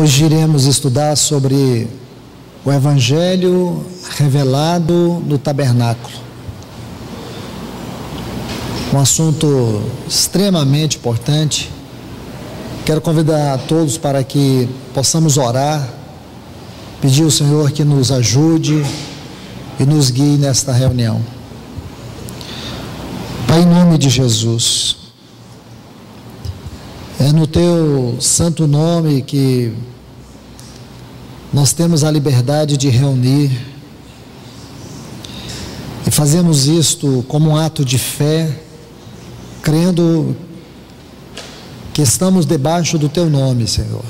Hoje iremos estudar sobre o Evangelho revelado no tabernáculo. Um assunto extremamente importante. Quero convidar a todos para que possamos orar, pedir ao Senhor que nos ajude e nos guie nesta reunião. Pai, em nome de Jesus, é no Teu santo nome que nós temos a liberdade de reunir e fazemos isto como um ato de fé, crendo que estamos debaixo do Teu nome, Senhor.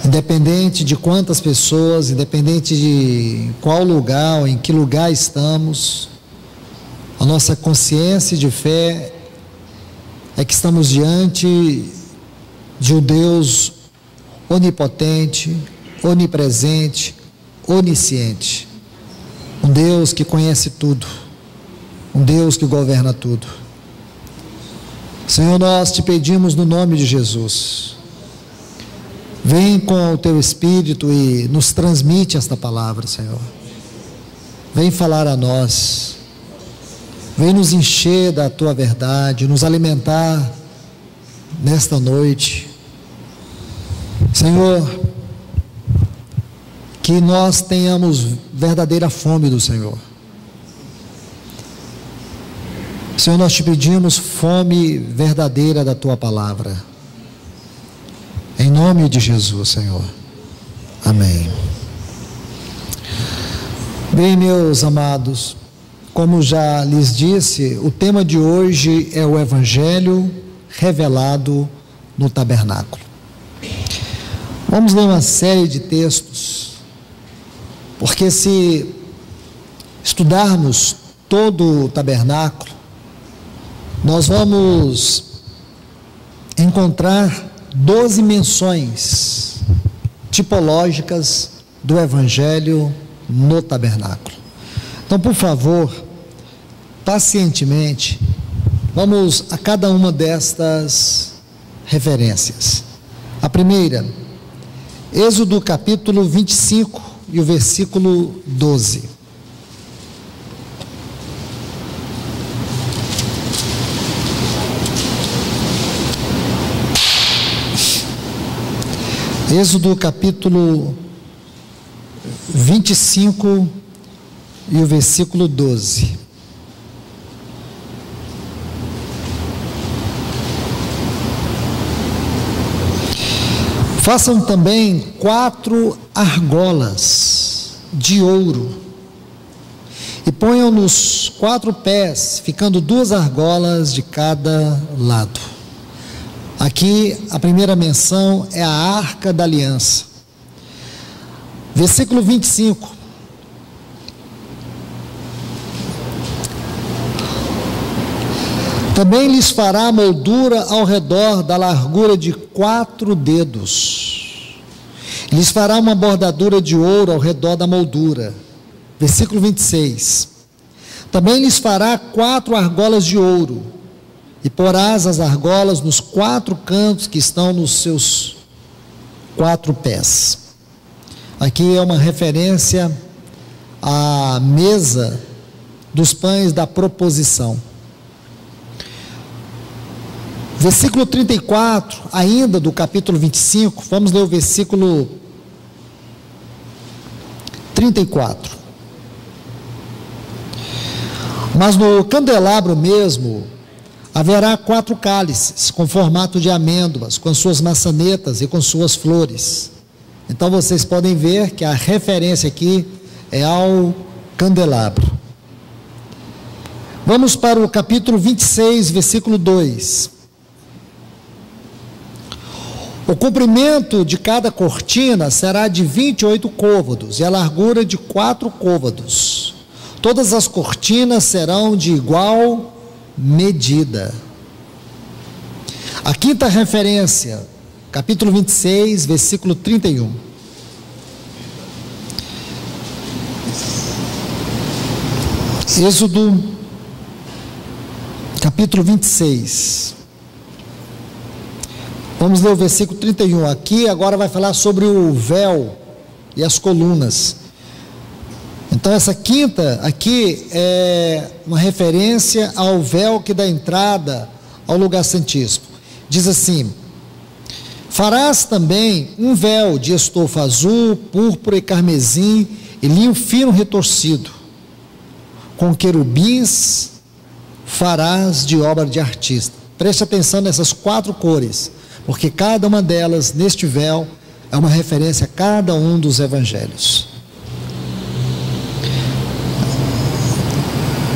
Independente de quantas pessoas, independente de qual lugar ou em que lugar estamos, a nossa consciência de fé é que estamos diante de um Deus onipotente, onipresente, onisciente, um Deus que conhece tudo, um Deus que governa tudo. Senhor, nós te pedimos no nome de Jesus, vem com o Teu Espírito e nos transmite esta palavra, Senhor. Vem falar a nós, vem nos encher da Tua verdade, nos alimentar nesta noite. Senhor, que nós tenhamos verdadeira fome do Senhor. Senhor, nós te pedimos fome verdadeira da Tua palavra. Em nome de Jesus, Senhor. Amém. Bem, meus amados, como já lhes disse, o tema de hoje é o Evangelho revelado no tabernáculo. Vamos ler uma série de textos, porque se estudarmos todo o tabernáculo, nós vamos encontrar 12 menções tipológicas do Evangelho no tabernáculo. Então, por favor, pacientemente, vamos a cada uma destas referências. A primeira, Êxodo capítulo 25 e o versículo 12. Êxodo capítulo 25 e o versículo 12. Façam também 4 argolas de ouro e ponham nos 4 pés, ficando 2 argolas de cada lado. Aqui a primeira menção é a Arca da Aliança. Versículo 25. Também lhes fará moldura ao redor da largura de 4 dedos. Lhes fará uma bordadura de ouro ao redor da moldura. Versículo 26. Também lhes fará 4 argolas de ouro, e porás as argolas nos 4 cantos que estão nos seus 4 pés. Aqui é uma referência à mesa dos pães da proposição. Versículo 34, ainda do capítulo 25, vamos ler o versículo 34. Mas no candelabro mesmo haverá 4 cálices com formato de amêndoas, com suas maçanetas e com suas flores. Então vocês podem ver que a referência aqui é ao candelabro. Vamos para o capítulo 26, versículo 2. O comprimento de cada cortina será de 28 côvados e a largura de 4 côvados. Todas as cortinas serão de igual medida. A quinta referência, capítulo 26, versículo 31. Êxodo, capítulo 26. Vamos ler o versículo 31. Aqui agora vai falar sobre o véu e as colunas. Então essa quinta aqui é uma referência ao véu que dá entrada ao lugar santíssimo. Diz assim: farás também um véu de estofa azul, púrpura e carmesim e linho fino retorcido. Com querubins farás de obra de artista. Preste atenção nessas 4 cores, porque cada uma delas, neste véu, é uma referência a cada um dos evangelhos.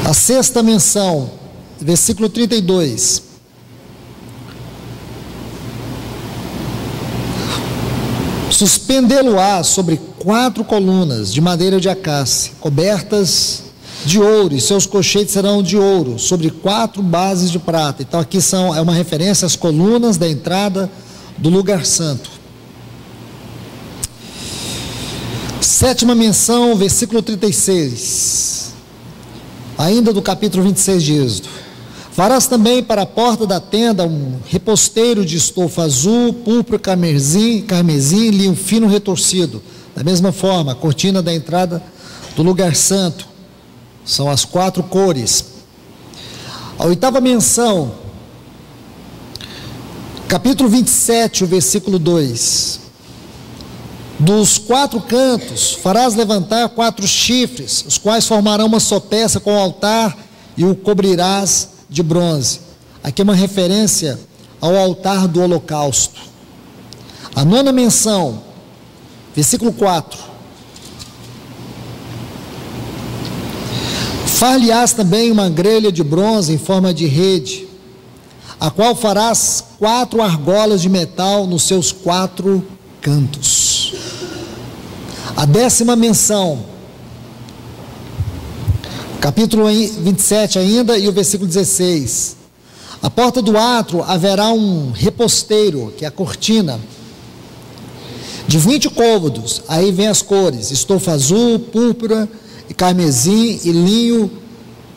A sexta menção, versículo 32. Suspendê-lo-á sobre 4 colunas de madeira de acácia, cobertas de ouro, e seus cochetes serão de ouro, sobre 4 bases de prata. Então aqui é uma referência às colunas da entrada do lugar santo. Sétima menção, versículo 36. Ainda do capítulo 26 de Êxodo. Farás também para a porta da tenda um reposteiro de estofa azul, púrpura, carmesim, linho fino retorcido. Da mesma forma, a cortina da entrada do lugar santo. São as 4 cores. A 8ª menção, capítulo 27, o versículo 2. Dos 4 cantos farás levantar 4 chifres, os quais formarão uma só peça com o altar, e o cobrirás de bronze. Aqui é uma referência ao altar do holocausto. A 9ª menção, versículo 4. Far-lhe-ás também uma grelha de bronze em forma de rede, a qual farás 4 argolas de metal nos seus 4 cantos. A 10ª menção, capítulo 27 ainda, e o versículo 16. A porta do átrio haverá um reposteiro, que é a cortina, de 20 côvados. Aí vem as cores: estofa azul, púrpura e carmesim e linho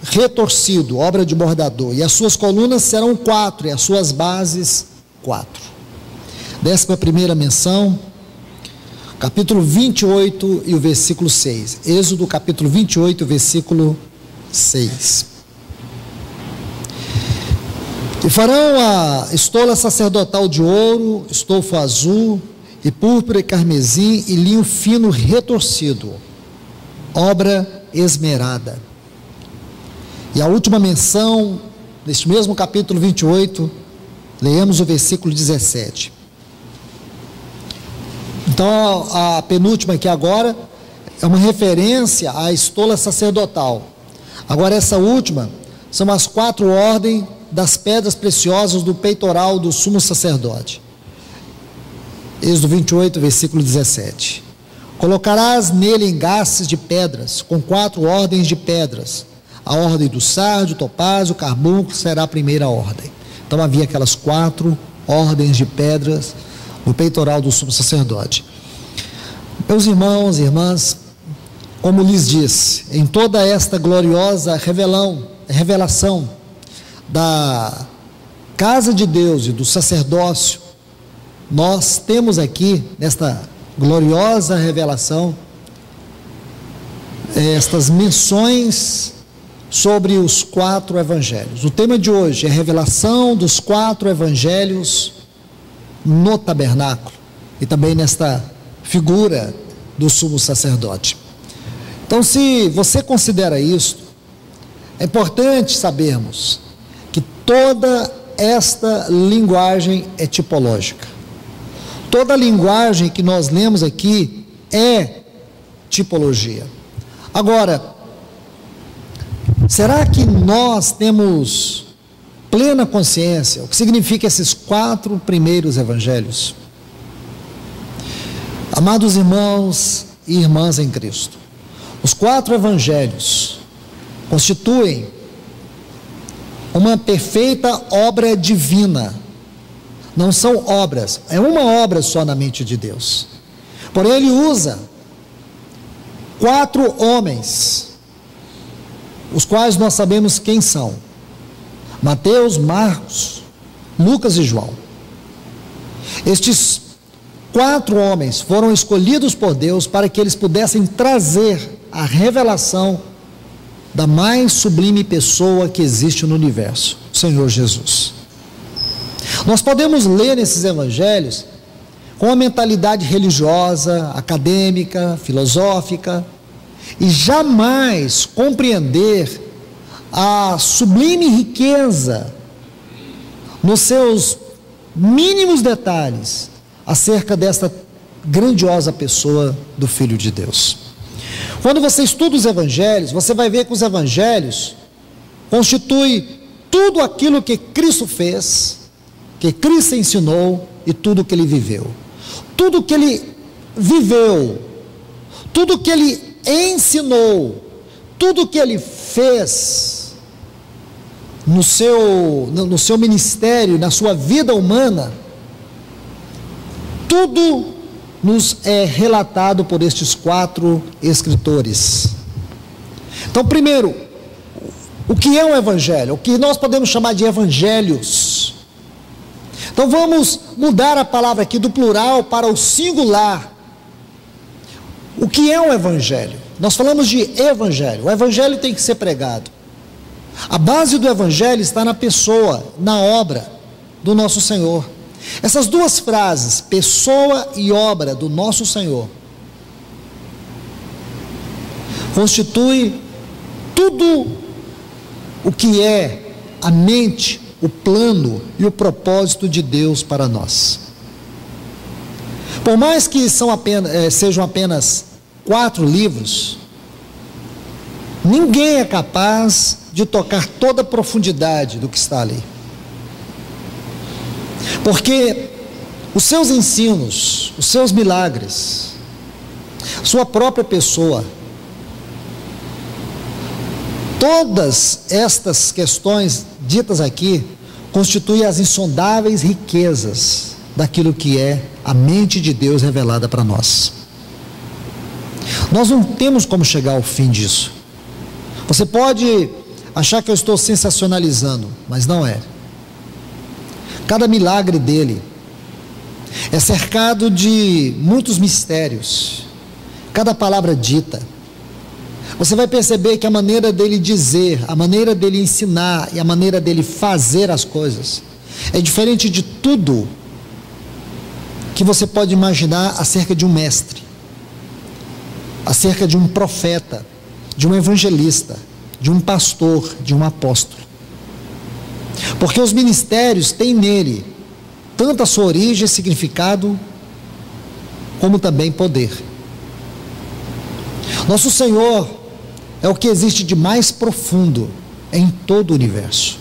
retorcido, obra de bordador. E as suas colunas serão 4, e as suas bases 4. 11ª menção, capítulo 28 e o versículo 6. Êxodo, capítulo 28, versículo 6. E farão a estola sacerdotal de ouro, estofa azul, e púrpura e carmesim, e linho fino retorcido, obra esmerada. E a última menção, neste mesmo capítulo 28, leemos o versículo 17. Então, a penúltima aqui agora é uma referência à estola sacerdotal. Agora, essa última são as 4 ordens das pedras preciosas do peitoral do sumo sacerdote. Êxodo 28, versículo 17. Colocarás nele engastes de pedras, com 4 ordens de pedras. A ordem do sárdio, topázio, carbúnculo será a primeira ordem. Então havia aquelas 4 ordens de pedras no peitoral do sumo sacerdote. Meus irmãos e irmãs, como lhes disse, em toda esta gloriosa revelação da casa de Deus e do sacerdócio, nós temos aqui, nesta gloriosa revelação, estas menções sobre os 4 evangelhos. O tema de hoje é a revelação dos 4 evangelhos no tabernáculo e também nesta figura do sumo sacerdote. Então, se você considera isso, é importante sabermos que toda esta linguagem é tipológica. Toda a linguagem que nós lemos aqui é tipologia. Agora, será que nós temos plena consciência o que significa esses 4 primeiros evangelhos? Amados irmãos e irmãs em Cristo, os 4 evangelhos constituem uma perfeita obra divina. Não são obras, é uma obra só na mente de Deus. Porém, ele usa 4 homens, os quais nós sabemos quem são: Mateus, Marcos, Lucas e João. Estes 4 homens foram escolhidos por Deus para que eles pudessem trazer a revelação da mais sublime pessoa que existe no universo, o Senhor Jesus. Nós podemos ler nesses evangelhos com uma mentalidade religiosa, acadêmica, filosófica, e jamais compreender a sublime riqueza nos seus mínimos detalhes acerca desta grandiosa pessoa do Filho de Deus. Quando você estuda os evangelhos, você vai ver que os evangelhos constituem tudo aquilo que Cristo fez, que Cristo ensinou e tudo que ele viveu. Tudo que ele viveu, tudo que ele ensinou, tudo que ele fez no seu ministério, na sua vida humana, tudo nos é relatado por estes 4 escritores. Então, primeiro, o que é um evangelho? O que nós podemos chamar de evangelhos. Então vamos mudar a palavra aqui do plural para o singular. O que é um evangelho? Nós falamos de evangelho. O evangelho tem que ser pregado. A base do evangelho está na pessoa, na obra do nosso Senhor. Essas 2 frases, pessoa e obra do nosso Senhor, constitui tudo o que é a mente, o plano e o propósito de Deus para nós. Por mais que sejam apenas 4 livros, ninguém é capaz de tocar toda a profundidade do que está ali. Porque os seus ensinos, os seus milagres, sua própria pessoa, todas estas questões ditas aqui constituem as insondáveis riquezas daquilo que é a mente de Deus revelada para nós. Nós não temos como chegar ao fim disso. Você pode achar que eu estou sensacionalizando, mas não é. Cada milagre dele é cercado de muitos mistérios. Cada palavra dita, você vai perceber que a maneira dele dizer, a maneira dele ensinar e a maneira dele fazer as coisas é diferente de tudo que você pode imaginar acerca de um mestre, acerca de um profeta, de um evangelista, de um pastor, de um apóstolo. Porque os ministérios têm nele tanto a sua origem e significado, como também poder. Nosso Senhor é o que existe de mais profundo em todo o universo.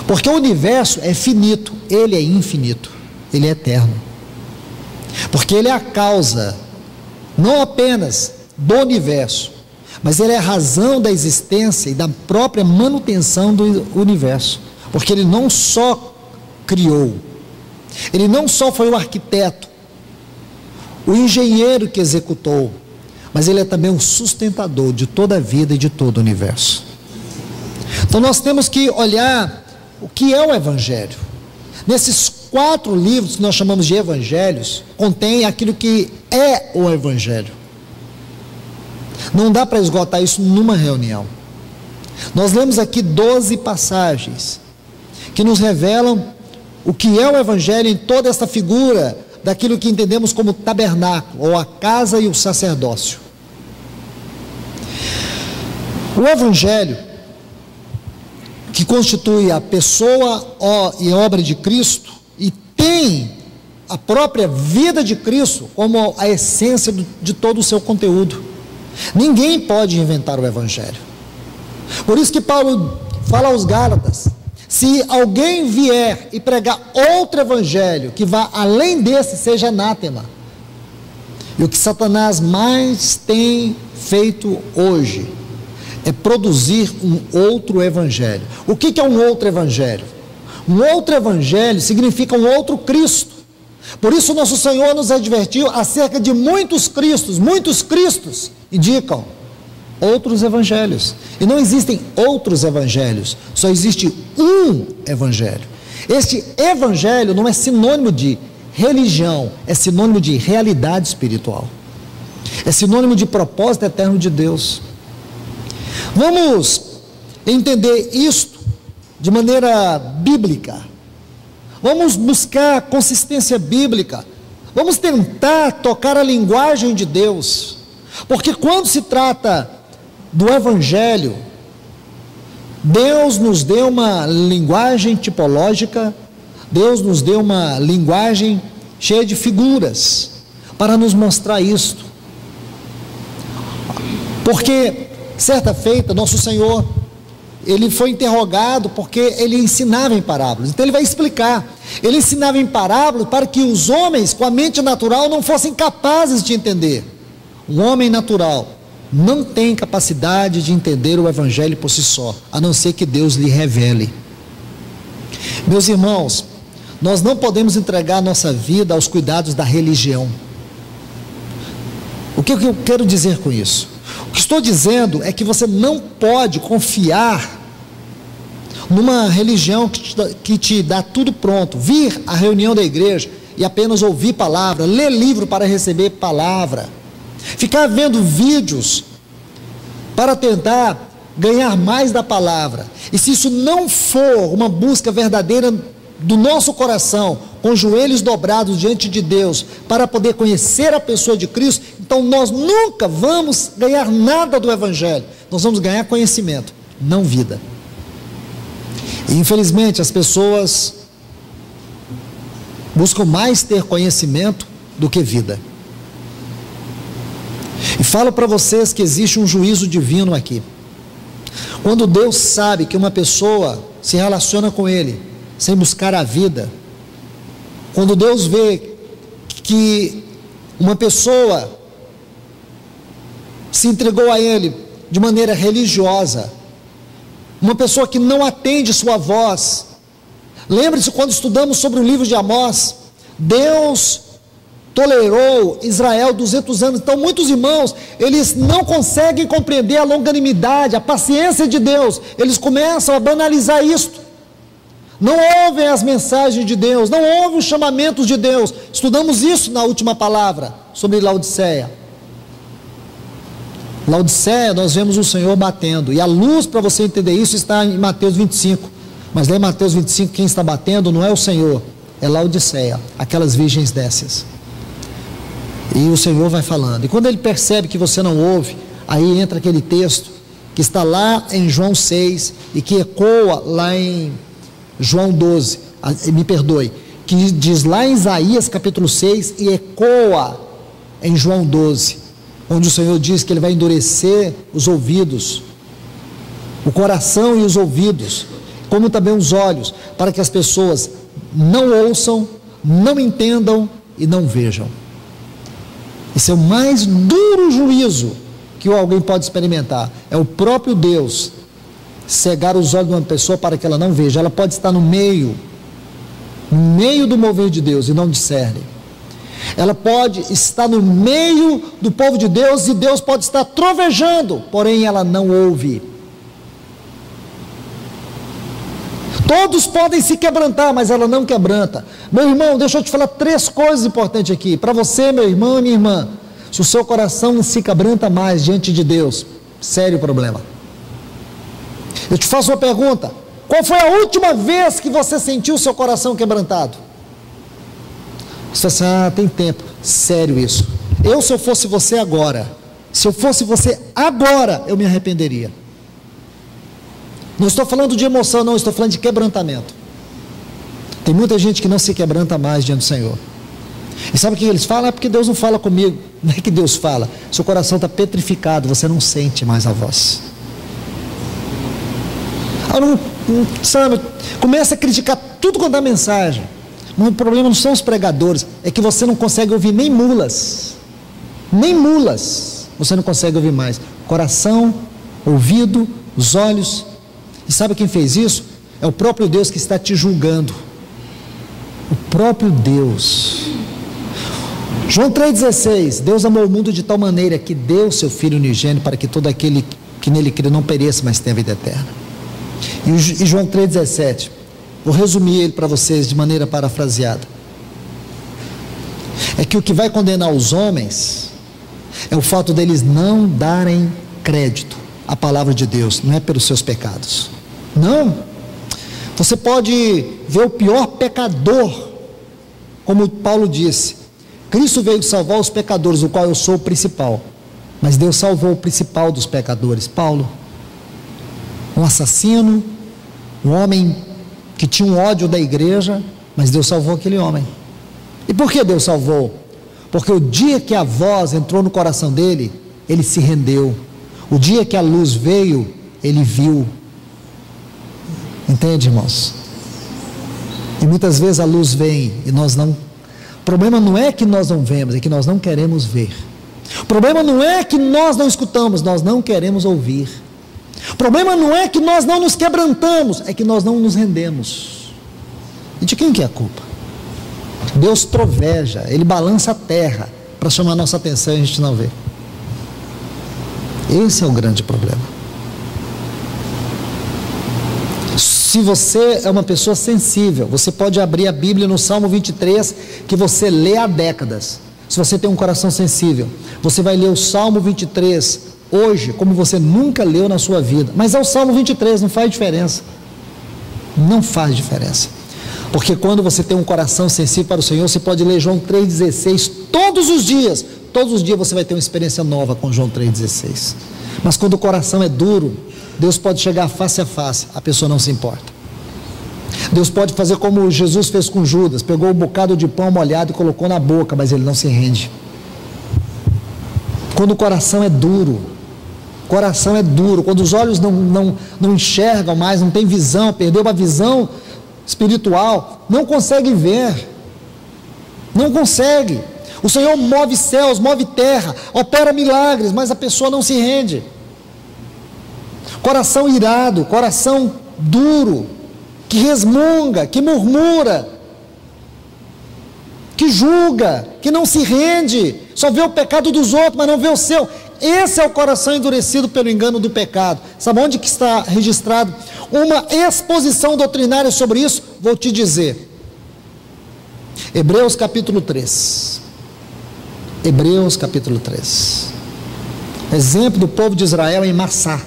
Porque o universo é finito, ele é infinito, ele é eterno. Porque ele é a causa, não apenas do universo, mas ele é a razão da existência e da própria manutenção do universo. Porque ele não só criou, ele não só foi o arquiteto, o engenheiro que executou, mas ele é também o sustentador de toda a vida e de todo o universo. Então nós temos que olhar o que é o evangelho. Nesses 4 livros que nós chamamos de evangelhos, contém aquilo que é o evangelho. Não dá para esgotar isso numa reunião. Nós lemos aqui 12 passagens que nos revelam o que é o evangelho em toda essa figura daquilo que entendemos como tabernáculo, ou a casa e o sacerdócio. O evangelho, que constitui a pessoa e obra de Cristo, e tem a própria vida de Cristo como a essência de todo o seu conteúdo. Ninguém pode inventar o evangelho. Por isso que Paulo fala aos Gálatas: se alguém vier e pregar outro evangelho que vá além desse, seja anátema. E o que Satanás mais tem feito hoje é produzir um outro evangelho. O que é um outro evangelho? Um outro evangelho significa um outro Cristo. Por isso nosso Senhor nos advertiu acerca de muitos Cristos. Muitos Cristos indicam outros evangelhos. E não existem outros evangelhos, só existe um evangelho. Este evangelho não é sinônimo de religião é sinônimo de realidade espiritual. É sinônimo de propósito eterno de Deus. Vamos entender isto de maneira bíblica. Vamos buscar consistência bíblica. Vamos tentar tocar a linguagem de Deus. Porque quando se trata do Evangelho, Deus nos deu uma linguagem tipológica, Deus nos deu uma linguagem cheia de figuras para nos mostrar isto. Porque, certa feita, nosso Senhor, ele foi interrogado porque ele ensinava em parábolas. Então ele vai explicar. Ele ensinava em parábolas para que os homens com a mente natural não fossem capazes de entender. Um homem natural não tem capacidade de entender o Evangelho por si só, a não ser que Deus lhe revele. Meus irmãos, nós não podemos entregar nossa vida aos cuidados da religião. O que eu quero dizer com isso? O que estou dizendo é que você não pode confiar numa religião que te dá tudo pronto, vir à reunião da igreja e apenas ouvir palavra, ler livro para receber palavra, ficar vendo vídeos para tentar ganhar mais da palavra. E se isso não for uma busca verdadeira do nosso coração, com joelhos dobrados diante de Deus, para poder conhecer a pessoa de Cristo, então nós nunca vamos ganhar nada do Evangelho. Nós vamos ganhar conhecimento, não vida. E infelizmente as pessoas buscam mais ter conhecimento do que vida. E falo para vocês que existe um juízo divino aqui. Quando Deus sabe que uma pessoa se relaciona com Ele sem buscar a vida, quando Deus vê que uma pessoa se entregou a Ele de maneira religiosa, uma pessoa que não atende sua voz. Lembre-se quando estudamos sobre o livro de Amós, Deus tolerou Israel 200 anos. Então muitos irmãos, eles não conseguem compreender a longanimidade, a paciência de Deus. Eles começam a banalizar isto. Não ouvem as mensagens de Deus, não ouvem os chamamentos de Deus. Estudamos isso na última palavra sobre Laodiceia. Laodiceia, nós vemos o Senhor batendo, e a luz para você entender isso está em Mateus 25, mas lá em Mateus 25 quem está batendo não é o Senhor, é Laodiceia, aquelas virgens décias. E o Senhor vai falando, e quando Ele percebe que você não ouve, aí entra aquele texto que está lá em João 6 e que ecoa lá em João 12, me perdoe, que diz lá em Isaías capítulo 6 e ecoa em João 12, onde o Senhor diz que Ele vai endurecer os ouvidos, o coração e os ouvidos, como também os olhos, para que as pessoas não ouçam, não entendam e não vejam. Esse é o mais duro juízo que alguém pode experimentar. É o próprio Deus cegar os olhos de uma pessoa para que ela não veja. Ela pode estar no meio do mover de Deus e não discerne. Ela pode estar no meio do povo de Deus e Deus pode estar trovejando, porém ela não ouve. Todos podem se quebrantar, mas ela não quebranta. Meu irmão, deixa eu te falar 3 coisas importantes aqui, para você, meu irmão e minha irmã. Se o seu coração não se quebranta mais diante de Deus, sério problema. Eu te faço uma pergunta: qual foi a última vez que você sentiu o seu coração quebrantado? Você fala assim, tem tempo. Sério isso. Se eu fosse você agora, eu me arrependeria. Não estou falando de emoção, não, estou falando de quebrantamento. Tem muita gente que não se quebranta mais diante do Senhor. E sabe o que eles falam? É porque Deus não fala comigo. Não é que Deus fala, seu coração está petrificado, você não sente mais a voz. Sabe, começa a criticar tudo quanto é mensagem. Mas o problema não são os pregadores, é que você não consegue ouvir nem mulas, você não consegue ouvir mais. Coração, ouvido, os olhos. E sabe quem fez isso? É o próprio Deus que está te julgando. O próprio Deus. João 3,16, Deus amou o mundo de tal maneira que deu seu Filho unigênito para que todo aquele que nele crê não pereça, mas tenha vida eterna. E João 3,17, vou resumir ele para vocês de maneira parafraseada. Porque o que vai condenar os homens é o fato deles não darem crédito à palavra de Deus, não é pelos seus pecados. Não. Você pode ver o pior pecador, como Paulo disse: Cristo veio salvar os pecadores, do qual eu sou o principal. Mas Deus salvou o principal dos pecadores, Paulo. Um assassino, um homem que tinha um ódio da igreja, mas Deus salvou aquele homem. E por que Deus salvou? Porque o dia que a voz entrou no coração dele, ele se rendeu. O dia que a luz veio, ele viu. Entende, irmãos? E muitas vezes a luz vem e nós não. O problema não é que nós não vemos, é que nós não queremos ver. O problema não é que nós não escutamos, nós não queremos ouvir. O problema não é que nós não nos quebrantamos, é que nós não nos rendemos. E de quem que é a culpa? Deus troveja, Ele balança a terra para chamar a nossa atenção e a gente não vê. Esse é o grande problema. Se você é uma pessoa sensível, você pode abrir a Bíblia no Salmo 23, que você lê há décadas. Se você tem um coração sensível, você vai ler o Salmo 23 hoje, como você nunca leu na sua vida. Mas é o Salmo 23, não faz diferença. Não faz diferença. Porque quando você tem um coração sensível para o Senhor, você pode ler João 3,16 todos os dias. Todos os dias você vai ter uma experiência nova com João 3,16. Mas quando o coração é duro, Deus pode chegar face a face, a pessoa não se importa. Deus pode fazer como Jesus fez com Judas, pegou um bocado de pão molhado e colocou na boca, mas ele não se rende. Quando o coração é duro, quando os olhos não enxergam mais, não tem visão, perdeu a visão espiritual, não consegue ver, não consegue. O Senhor move céus, move terra, opera milagres, mas a pessoa não se rende. Coração irado, coração duro, que resmunga, que murmura, que julga, que não se rende, só vê o pecado dos outros, mas não vê o seu. Esse é o coração endurecido pelo engano do pecado. Sabe onde que está registrado uma exposição doutrinária sobre isso? Vou te dizer. Hebreus capítulo 3. Hebreus capítulo 3. Exemplo do povo de Israel em Massá.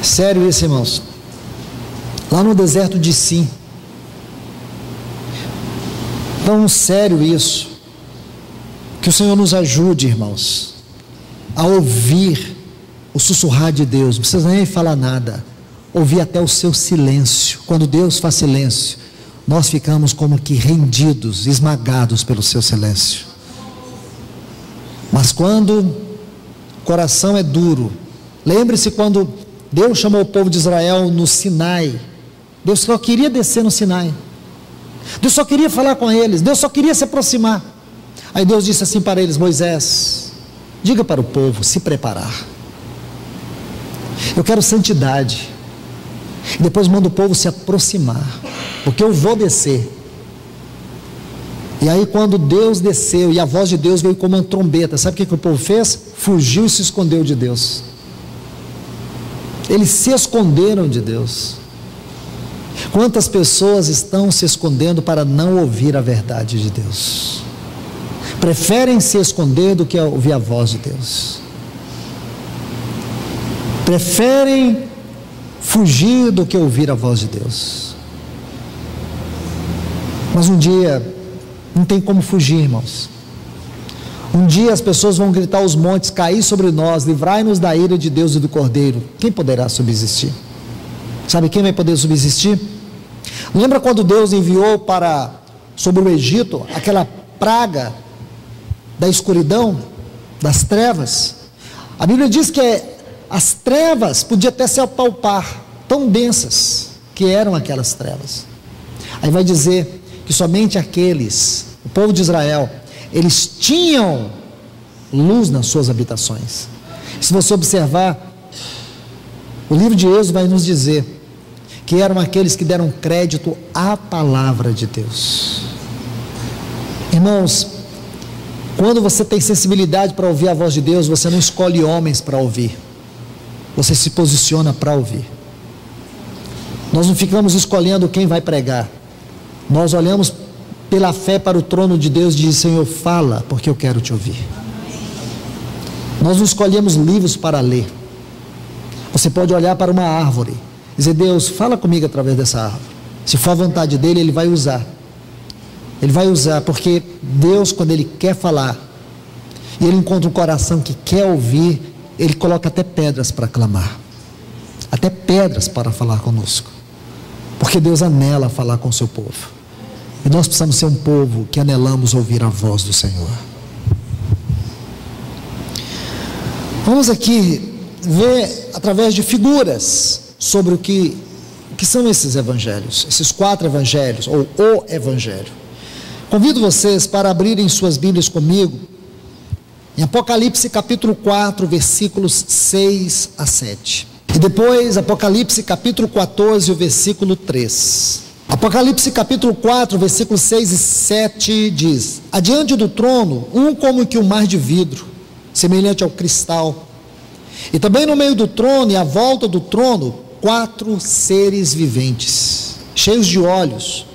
Sério isso, irmãos. Lá no deserto de Sim. Tão sério isso. Que o Senhor nos ajude, irmãos, a ouvir o sussurrar de Deus. Não precisa nem falar nada. Ouvir até o seu silêncio. Quando Deus faz silêncio, nós ficamos como que rendidos, esmagados pelo seu silêncio. Mas quando o coração é duro, lembre-se quando Deus chamou o povo de Israel no Sinai. Deus só queria descer no Sinai. Deus só queria falar com eles. Deus só queria se aproximar. Aí Deus disse assim para eles: Moisés, diga para o povo se preparar. Eu quero santidade. E depois manda o povo se aproximar, porque eu vou descer. E aí quando Deus desceu e a voz de Deus veio como uma trombeta, sabe o que o povo fez? Fugiu e se escondeu de Deus. Eles se esconderam de Deus. Quantas pessoas estão se escondendo para não ouvir a verdade de Deus? Preferem se esconder do que ouvir a voz de Deus. Preferem fugir do que ouvir a voz de Deus. Mas um dia, não tem como fugir, irmãos. Um dia as pessoas vão gritar aos montes: cair sobre nós, livrai-nos da ira de Deus e do Cordeiro. Quem poderá subsistir? Sabe quem vai poder subsistir? Lembra quando Deus enviou sobre o Egito aquela praga da escuridão, das trevas? A Bíblia diz que as trevas podiam até se apalpar, tão densas que eram aquelas trevas. Aí vai dizer que somente aqueles, o povo de Israel, eles tinham luz nas suas habitações. Se você observar, o livro de Êxodo vai nos dizer que eram aqueles que deram crédito à palavra de Deus. Irmãos, quando você tem sensibilidade para ouvir a voz de Deus, você não escolhe homens para ouvir, você se posiciona para ouvir. Nós não ficamos escolhendo quem vai pregar, nós olhamos pela fé para o trono de Deus, diz: Senhor, fala, porque eu quero te ouvir. Nós não escolhemos livros para ler. Você pode olhar para uma árvore e dizer: Deus, fala comigo através dessa árvore. Se for a vontade dele, ele vai usar. Ele vai usar, porque Deus, quando ele quer falar, e ele encontra um coração que quer ouvir, ele coloca até pedras para clamar, até pedras para falar conosco, porque Deus anela falar com o seu povo, e nós precisamos ser um povo que anelamos ouvir a voz do Senhor. Vamos aqui ver através de figuras sobre o que são esses evangelhos, esses 4 evangelhos, ou o evangelho. Convido vocês para abrirem suas Bíblias comigo em Apocalipse capítulo 4, versículos 6 a 7. E depois Apocalipse capítulo 14, o versículo 3. Apocalipse capítulo 4, versículos 6 e 7 diz: Adiante do trono, um como que um mar de vidro, semelhante ao cristal. E também no meio do trono e à volta do trono, 4 seres viventes, cheios de olhos,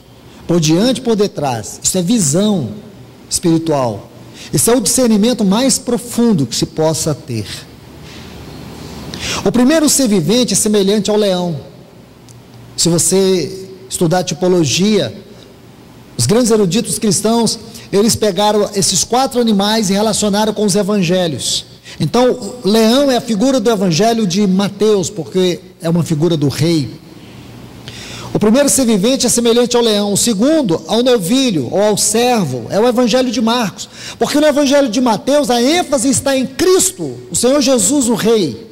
por diante e por detrás. Isso é visão espiritual. Esse é o discernimento mais profundo que se possa ter. O primeiro ser vivente é semelhante ao leão. Se você estudar tipologia, os grandes eruditos cristãos, eles pegaram esses 4 animais e relacionaram com os evangelhos. Então, o leão é a figura do evangelho de Mateus, porque é uma figura do rei. O primeiro ser vivente é semelhante ao leão. O segundo, ao novilho ou ao servo, é o evangelho de Marcos, porque no evangelho de Mateus a ênfase está em Cristo, o Senhor Jesus, o rei.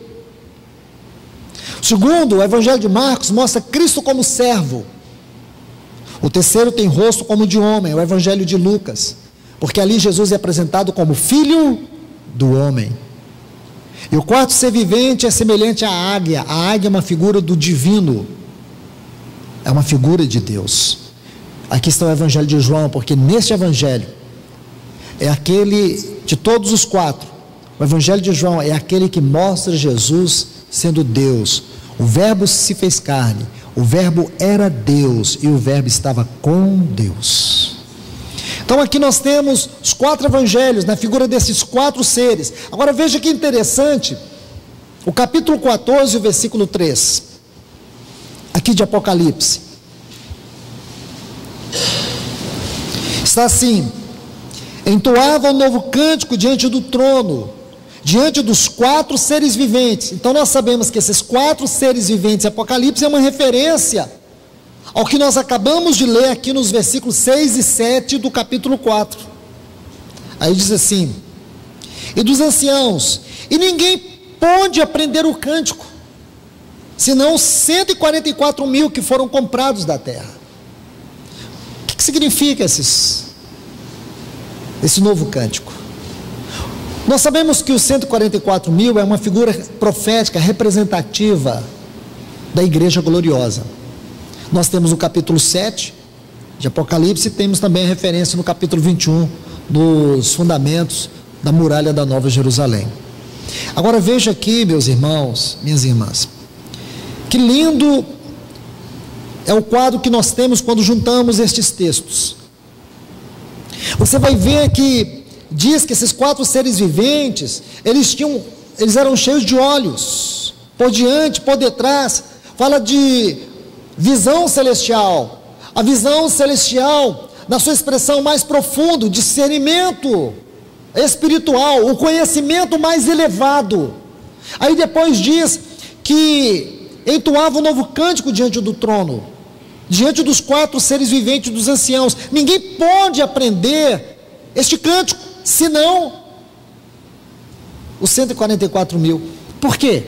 O segundo, o evangelho de Marcos, mostra Cristo como servo. O terceiro tem rosto como de homem, o evangelho de Lucas, porque ali Jesus é apresentado como filho do homem. E o quarto ser vivente é semelhante à águia. A águia é uma figura do divino, é uma figura de Deus. Aqui está o evangelho de João, porque neste evangelho é aquele, de todos os 4, o evangelho de João é aquele que mostra Jesus sendo Deus. O verbo se fez carne, o verbo era Deus e o verbo estava com Deus. Então aqui nós temos os 4 evangelhos na figura desses 4 seres. Agora veja que interessante, o capítulo 14, o versículo 3, aqui de Apocalipse, está assim: entoava um novo cântico diante do trono, diante dos 4 seres viventes. Então nós sabemos que esses 4 seres viventes, Apocalipse é uma referência ao que nós acabamos de ler aqui nos versículos 6 e 7 do capítulo 4. Aí diz assim: e dos anciãos, e ninguém pôde aprender o cântico, senão 144 mil que foram comprados da terra. O que significa esse novo cântico? Nós sabemos que os 144 mil é uma figura profética, representativa da igreja gloriosa. Nós temos no capítulo 7 de Apocalipse, e temos também a referência no capítulo 21 dos fundamentos da muralha da Nova Jerusalém. Agora veja aqui, meus irmãos, minhas irmãs, que lindo é o quadro que nós temos quando juntamos estes textos. Você vai ver que diz que esses 4 seres viventes, eles eram cheios de olhos, por diante, por detrás. Fala de visão celestial. A visão celestial, na sua expressão mais profunda, discernimento espiritual, o conhecimento mais elevado. Aí depois diz que entoava um novo cântico diante do trono, diante dos 4 seres viventes, dos anciãos. Ninguém pode aprender este cântico, senão os 144 mil. Por quê?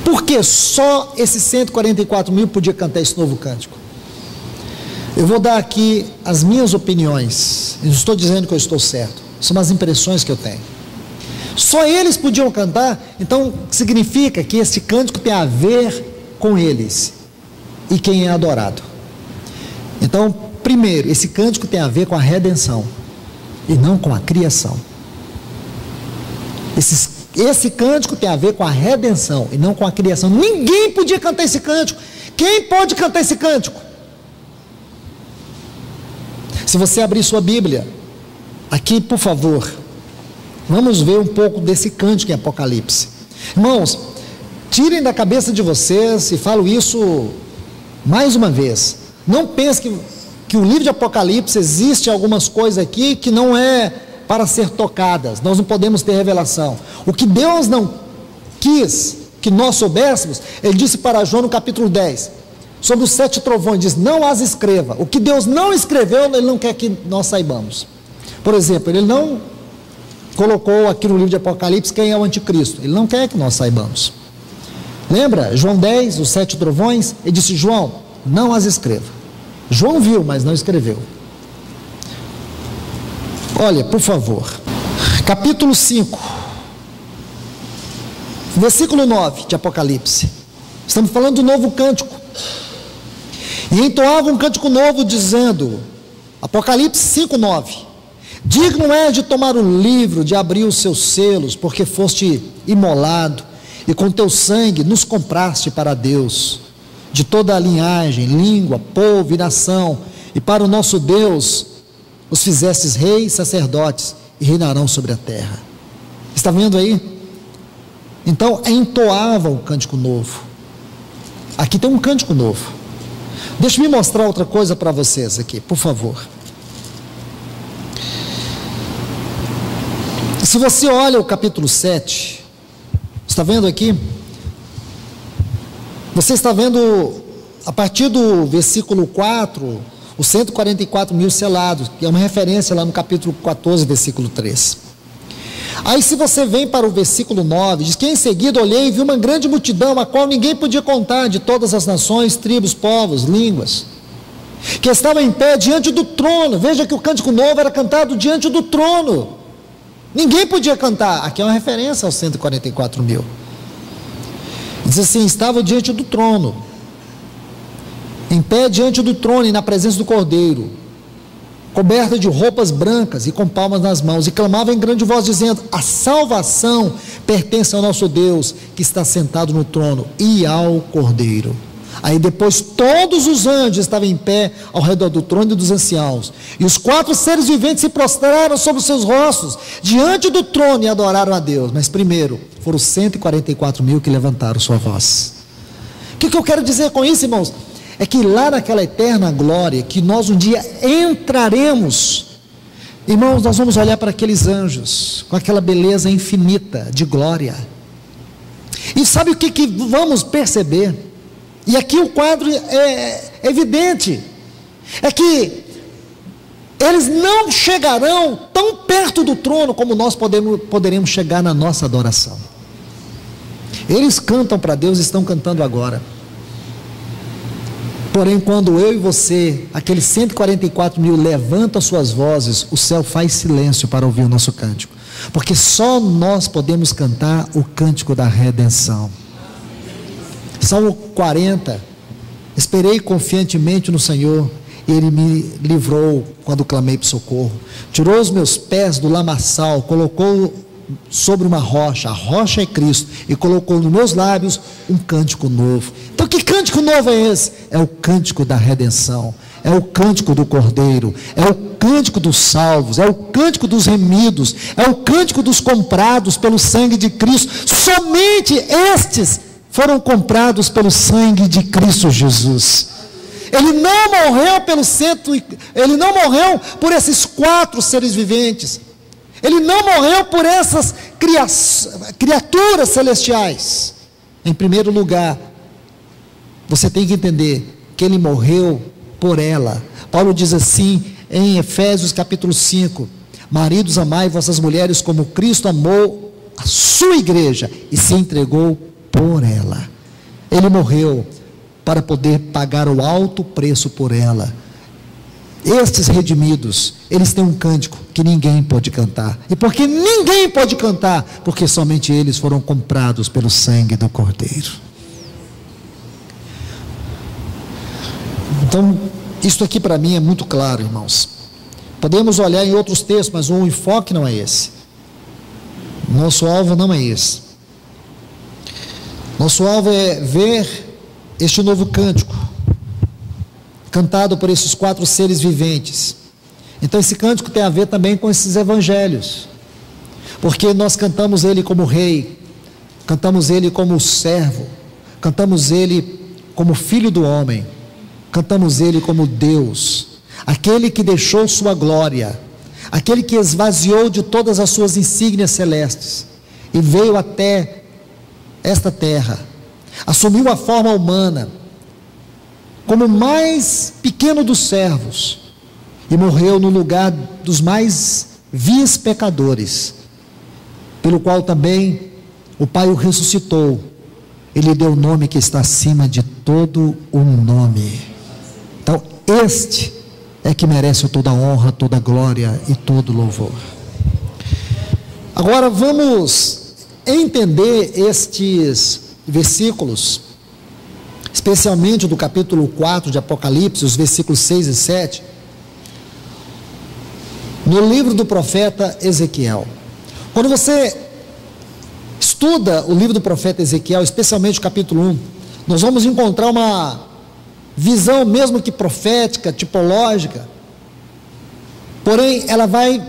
Porque só esses 144 mil podiam cantar esse novo cântico. Eu vou dar aqui as minhas opiniões, não estou dizendo que eu estou certo, são as impressões que eu tenho. Só eles podiam cantar, então significa que esse cântico tem a ver com eles e quem é adorado. Então, primeiro, esse cântico tem a ver com a redenção e não com a criação. Esse cântico tem a ver com a redenção e não com a criação. Ninguém podia cantar esse cântico. Quem pode cantar esse cântico? Se você abrir sua Bíblia, aqui por favor, vamos ver um pouco desse cântico em Apocalipse. Irmãos, tirem da cabeça de vocês, e falo isso mais uma vez, não pense que o livro de Apocalipse existe algumas coisas aqui que não é para ser tocadas, nós não podemos ter revelação. O que Deus não quis que nós soubéssemos, ele disse para João no capítulo 10, sobre os 7 trovões, diz, não as escreva. O que Deus não escreveu, ele não quer que nós saibamos. Por exemplo, ele não colocou aqui no livro de Apocalipse quem é o anticristo, ele não quer que nós saibamos. Lembra, João 10, os 7 trovões, ele disse, João, não as escreva. João viu, mas não escreveu. Olha, por favor, capítulo 5, versículo 9 de Apocalipse, estamos falando do novo cântico, e entoava um cântico novo dizendo, Apocalipse 5, 9, digno és de tomar o livro, de abrir os seus selos, porque foste imolado, e com teu sangue nos compraste para Deus, de toda a linhagem, língua, povo e nação, e para o nosso Deus os fizestes reis, sacerdotes, e reinarão sobre a terra. Está vendo aí? Então entoava um cântico novo. Aqui tem um cântico novo. Deixa eu me mostrar outra coisa para vocês aqui, por favor. Se você olha o capítulo 7, está vendo aqui? Você está vendo, a partir do versículo 4, os 144 mil selados, que é uma referência lá no capítulo 14, versículo 3. Aí se você vem para o versículo 9, diz que em seguida olhei e vi uma grande multidão, a qual ninguém podia contar, de todas as nações, tribos, povos, línguas, que estava em pé diante do trono. Veja que o cântico novo era cantado diante do trono, ninguém podia cantar. Aqui é uma referência aos 144 mil. Diz assim, estava diante do trono, em pé diante do trono e na presença do Cordeiro, coberta de roupas brancas e com palmas nas mãos, e clamava em grande voz dizendo, a salvação pertence ao nosso Deus, que está sentado no trono, e ao Cordeiro. Aí depois todos os anjos estavam em pé ao redor do trono e dos anciãos, e os 4 seres viventes se prostraram sobre os seus rostos diante do trono e adoraram a Deus. Mas primeiro foram os 144 mil que levantaram sua voz. O que eu quero dizer com isso, irmãos? É que lá naquela eterna glória, que nós um dia entraremos, irmãos, nós vamos olhar para aqueles anjos com aquela beleza infinita de glória, e sabe o que vamos perceber? E aqui o quadro é evidente, é que eles não chegarão tão perto do trono como nós poderemos chegar na nossa adoração. Eles cantam para Deus, estão cantando agora. Porém, quando eu e você, aqueles 144 mil, levantam suas vozes, o céu faz silêncio para ouvir o nosso cântico, porque só nós podemos cantar o cântico da redenção. Salmo 40, esperei confiantemente no Senhor, e Ele me livrou quando clamei por socorro, tirou os meus pés do lamaçal, colocou sobre uma rocha, a rocha é Cristo, e colocou nos meus lábios um cântico novo. Então que cântico novo é esse? É o cântico da redenção, é o cântico do Cordeiro, é o cântico dos salvos, é o cântico dos remidos, é o cântico dos comprados pelo sangue de Cristo. Somente estes foram comprados pelo sangue de Cristo Jesus. Ele não morreu ele não morreu por esses 4 seres viventes, Ele não morreu por essas criaturas celestiais. Em primeiro lugar, você tem que entender que Ele morreu por ela. Paulo diz assim em Efésios capítulo 5, maridos, amai vossas mulheres como Cristo amou a sua igreja e se entregou por ela. Ele morreu para poder pagar o alto preço por ela. Estes redimidos, eles têm um cântico que ninguém pode cantar. E por que ninguém pode cantar? Porque somente eles foram comprados pelo sangue do Cordeiro. Então, isso aqui para mim é muito claro, irmãos. Podemos olhar em outros textos, mas o enfoque não é esse. Nosso alvo não é esse. Nosso alvo é ver este novo cântico, cantado por esses 4 seres viventes, Então esse cântico tem a ver também com esses evangelhos, porque nós cantamos ele como rei, cantamos ele como servo, cantamos ele como filho do homem, cantamos ele como Deus, aquele que deixou sua glória, aquele que esvaziou de todas as suas insígnias celestes e veio até esta terra, assumiu a forma humana, como o mais pequeno dos servos, e morreu no lugar dos mais vis pecadores, pelo qual também o Pai o ressuscitou. Ele deu o nome que está acima de todo o nome. Então este é que merece toda a honra, toda a glória e todo o louvor. Agora vamos entender estes versículos, especialmente do capítulo 4 de Apocalipse, os versículos 6 e 7, no livro do profeta Ezequiel. Quando você estuda o livro do profeta Ezequiel, especialmente o capítulo 1, nós vamos encontrar uma visão mesmo que profética, tipológica, porém ela vai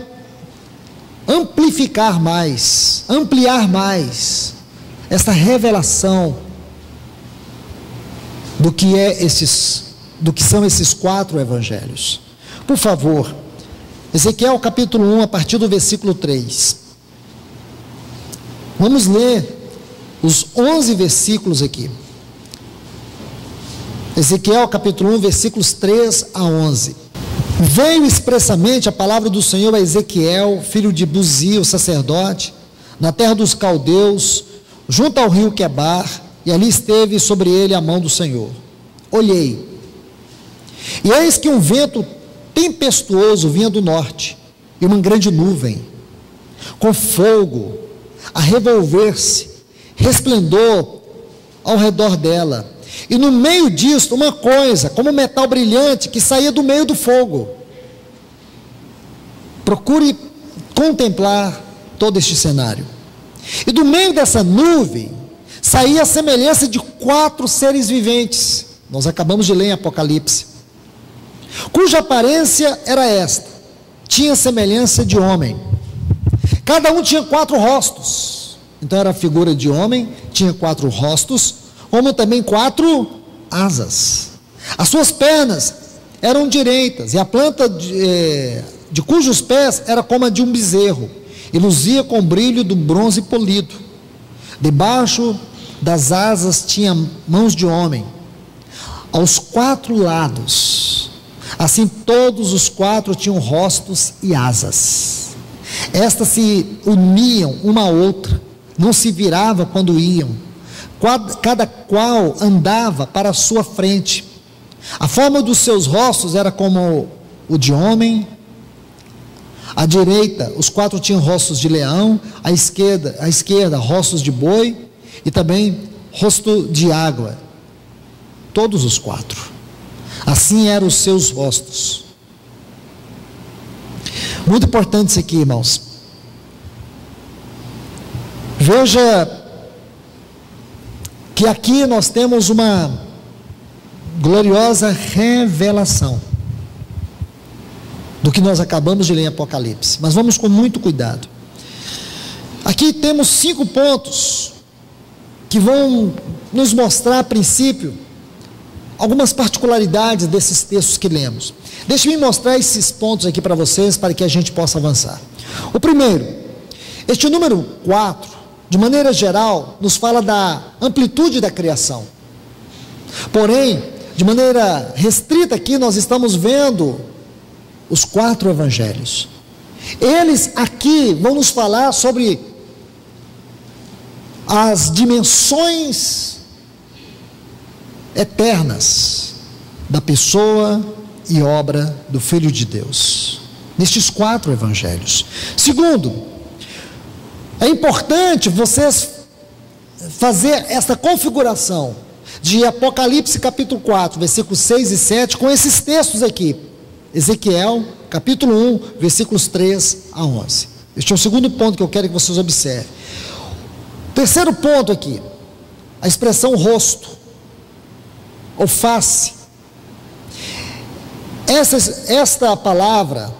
ampliar mais essa revelação do que são esses 4 evangelhos. Por favor, Ezequiel capítulo 1, a partir do versículo 3. Vamos ler os 11 versículos aqui. Ezequiel capítulo 1, versículos 3 a 11. Veio expressamente a palavra do Senhor a Ezequiel, filho de Buzi, o sacerdote, na terra dos caldeus, junto ao rio Quebar, e ali esteve sobre ele a mão do Senhor. Olhei, e eis que um vento tempestuoso vinha do norte, e uma grande nuvem, com fogo a revolver-se, resplendor ao redor dela, e no meio disto uma coisa, como metal brilhante, que saía do meio do fogo. Procure contemplar todo este cenário. E do meio dessa nuvem saía a semelhança de 4 seres viventes. Nós acabamos de ler em Apocalipse. Cuja aparência era esta: tinha semelhança de homem. Cada um tinha 4 rostos. Então era a figura de homem, tinha 4 rostos, como também 4 asas. As suas pernas eram direitas, e a planta de cujos pés era como a de um bezerro, e luzia com o brilho do bronze polido. Debaixo das asas tinha mãos de homem, aos 4 lados. Assim todos os 4 tinham rostos e asas. Estas se uniam uma à outra, não se virava quando iam. Cada qual andava para a sua frente. A forma dos seus rostos era como o de homem. À direita, os 4 tinham rostos de leão, à esquerda, rostos de boi, e também rosto de água. Todos os 4. Assim eram os seus rostos. Muito importante isso aqui, irmãos. Veja que aqui nós temos uma gloriosa revelação do que nós acabamos de ler em Apocalipse, mas vamos com muito cuidado. Aqui temos 5 pontos que vão nos mostrar, a princípio, algumas particularidades desses textos que lemos. Deixe-me mostrar esses pontos aqui para vocês, para que a gente possa avançar. O primeiro, este número 4, de maneira geral, nos fala da amplitude da criação. Porém, de maneira restrita aqui, nós estamos vendo os 4 evangelhos. Eles aqui vão nos falar sobre as dimensões eternas da pessoa e obra do Filho de Deus, nestes 4 evangelhos. Segundo, é importante vocês fazer essa configuração de Apocalipse capítulo 4, versículos 6 e 7, com esses textos aqui. Ezequiel, capítulo 1, versículos 3 a 11. Este é o segundo ponto que eu quero que vocês observem. Terceiro ponto aqui, a expressão rosto, ou face. Esta palavra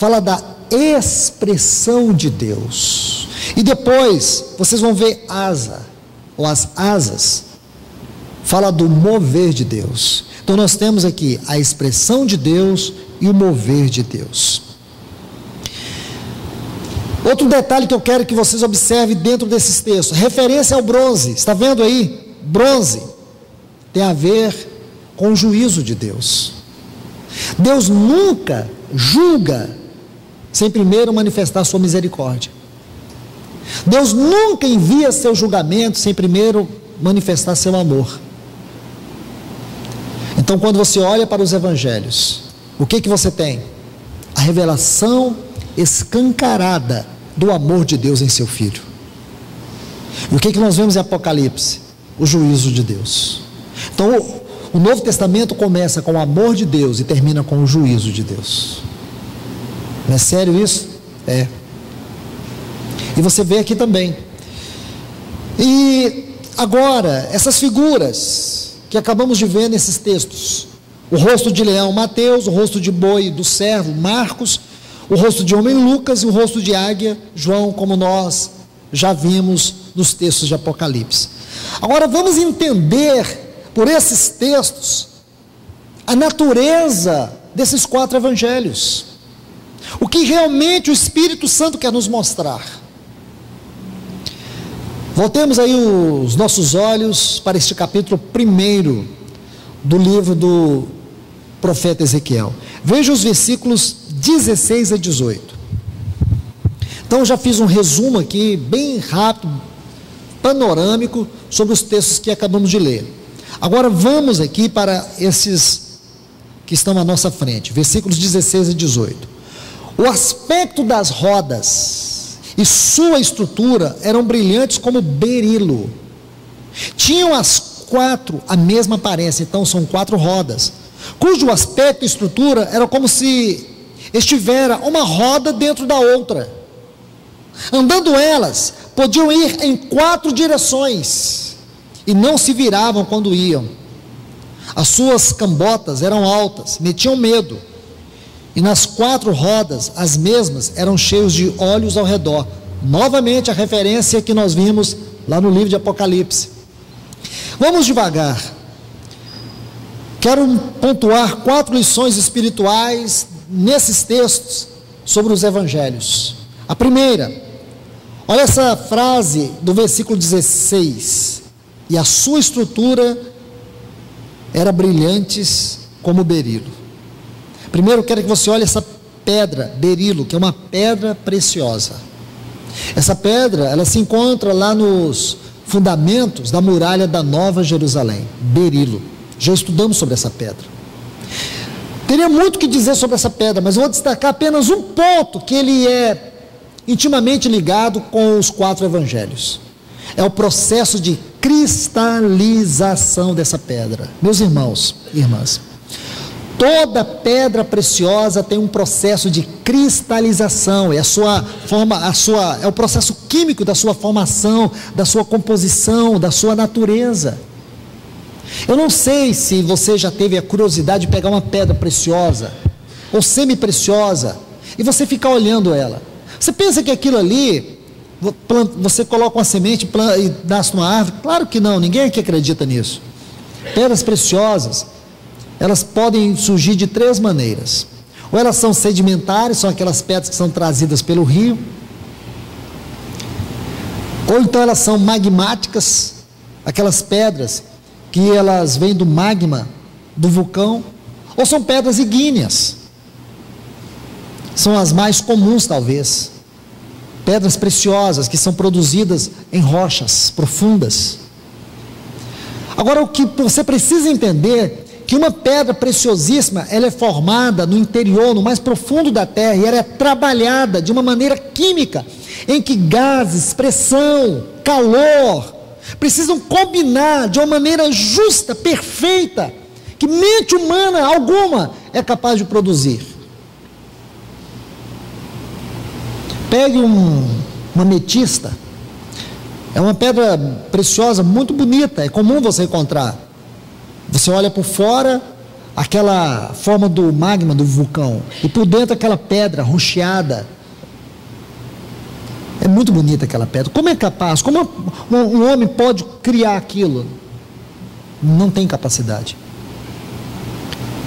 fala da expressão de Deus. E depois, vocês vão ver asa, ou as asas, fala do mover de Deus. Então nós temos aqui a expressão de Deus e o mover de Deus. Outro detalhe que eu quero que vocês observem dentro desses textos, referência ao bronze, está vendo aí? Bronze tem a ver com o juízo de Deus. Deus nunca julga sem primeiro manifestar sua misericórdia. Deus nunca envia seu julgamento sem primeiro manifestar seu amor. Então, quando você olha para os evangelhos, o que você tem? A revelação escancarada do amor de Deus em seu Filho. E o que nós vemos em Apocalipse? O juízo de Deus. Então, o Novo Testamento começa com o amor de Deus e termina com o juízo de Deus. Não é sério isso? É. E você vê aqui também. E agora, essas figuras que acabamos de ver nesses textos, o rosto de leão, Mateus, o rosto de boi do servo, Marcos, o rosto de homem, Lucas, e o rosto de águia, João, como nós já vimos nos textos de Apocalipse. Agora vamos entender, por esses textos, a natureza desses 4 evangelhos, o que realmente o Espírito Santo quer nos mostrar. Voltemos aí os nossos olhos para este capítulo 1 do livro do profeta Ezequiel. Veja os versículos 16 a 18. Então eu já fiz um resumo aqui, bem rápido, panorâmico, sobre os textos que acabamos de ler. Agora vamos aqui para esses que estão à nossa frente, versículos 16 a 18. O aspecto das rodas e sua estrutura eram brilhantes como berilo. Tinham as 4 a mesma aparência, então são 4 rodas, cujo aspecto e estrutura era como se estivera uma roda dentro da outra. Andando elas, podiam ir em 4 direções, e não se viravam quando iam. As suas cambotas eram altas, metiam medo. E nas 4 rodas, as mesmas, eram cheios de olhos ao redor. Novamente a referência que nós vimos lá no livro de Apocalipse. Vamos devagar. Quero pontuar 4 lições espirituais nesses textos sobre os evangelhos. A primeira, olha essa frase do versículo 16. E a sua estrutura era brilhantes como berilo. Primeiro, eu quero que você olhe essa pedra, berilo, que é uma pedra preciosa. Essa pedra, ela se encontra lá nos fundamentos da muralha da Nova Jerusalém, berilo. Já estudamos sobre essa pedra. Teria muito o que dizer sobre essa pedra, mas eu vou destacar apenas um ponto que ele é intimamente ligado com os 4 evangelhos. É o processo de cristalização dessa pedra. Meus irmãos e irmãs, toda pedra preciosa tem um processo de cristalização, é é o processo químico da sua formação, da sua composição, da sua natureza. Eu não sei se você já teve a curiosidade de pegar uma pedra preciosa, ou semi-preciosa, e você ficar olhando ela. Você pensa que aquilo ali, você coloca uma semente e nasce numa árvore? Claro que não, ninguém aqui acredita nisso. Pedras preciosas, elas podem surgir de 3 maneiras. Ou elas são sedimentares, são aquelas pedras que são trazidas pelo rio. Ou então elas são magmáticas, aquelas pedras que elas vêm do magma, do vulcão. Ou são pedras ígneas. São as mais comuns talvez. Pedras preciosas que são produzidas em rochas profundas. Agora o que você precisa entender, que uma pedra preciosíssima, ela é formada no interior, no mais profundo da terra, e ela é trabalhada de uma maneira química, em que gases, pressão, calor, precisam combinar de uma maneira justa, perfeita, que mente humana alguma é capaz de produzir. Pegue uma ametista, é uma pedra preciosa, muito bonita, é comum você encontrar. Você olha por fora, aquela forma do magma do vulcão, e por dentro aquela pedra rocheada. É muito bonita aquela pedra. Como é capaz? Como um homem pode criar aquilo? Não tem capacidade.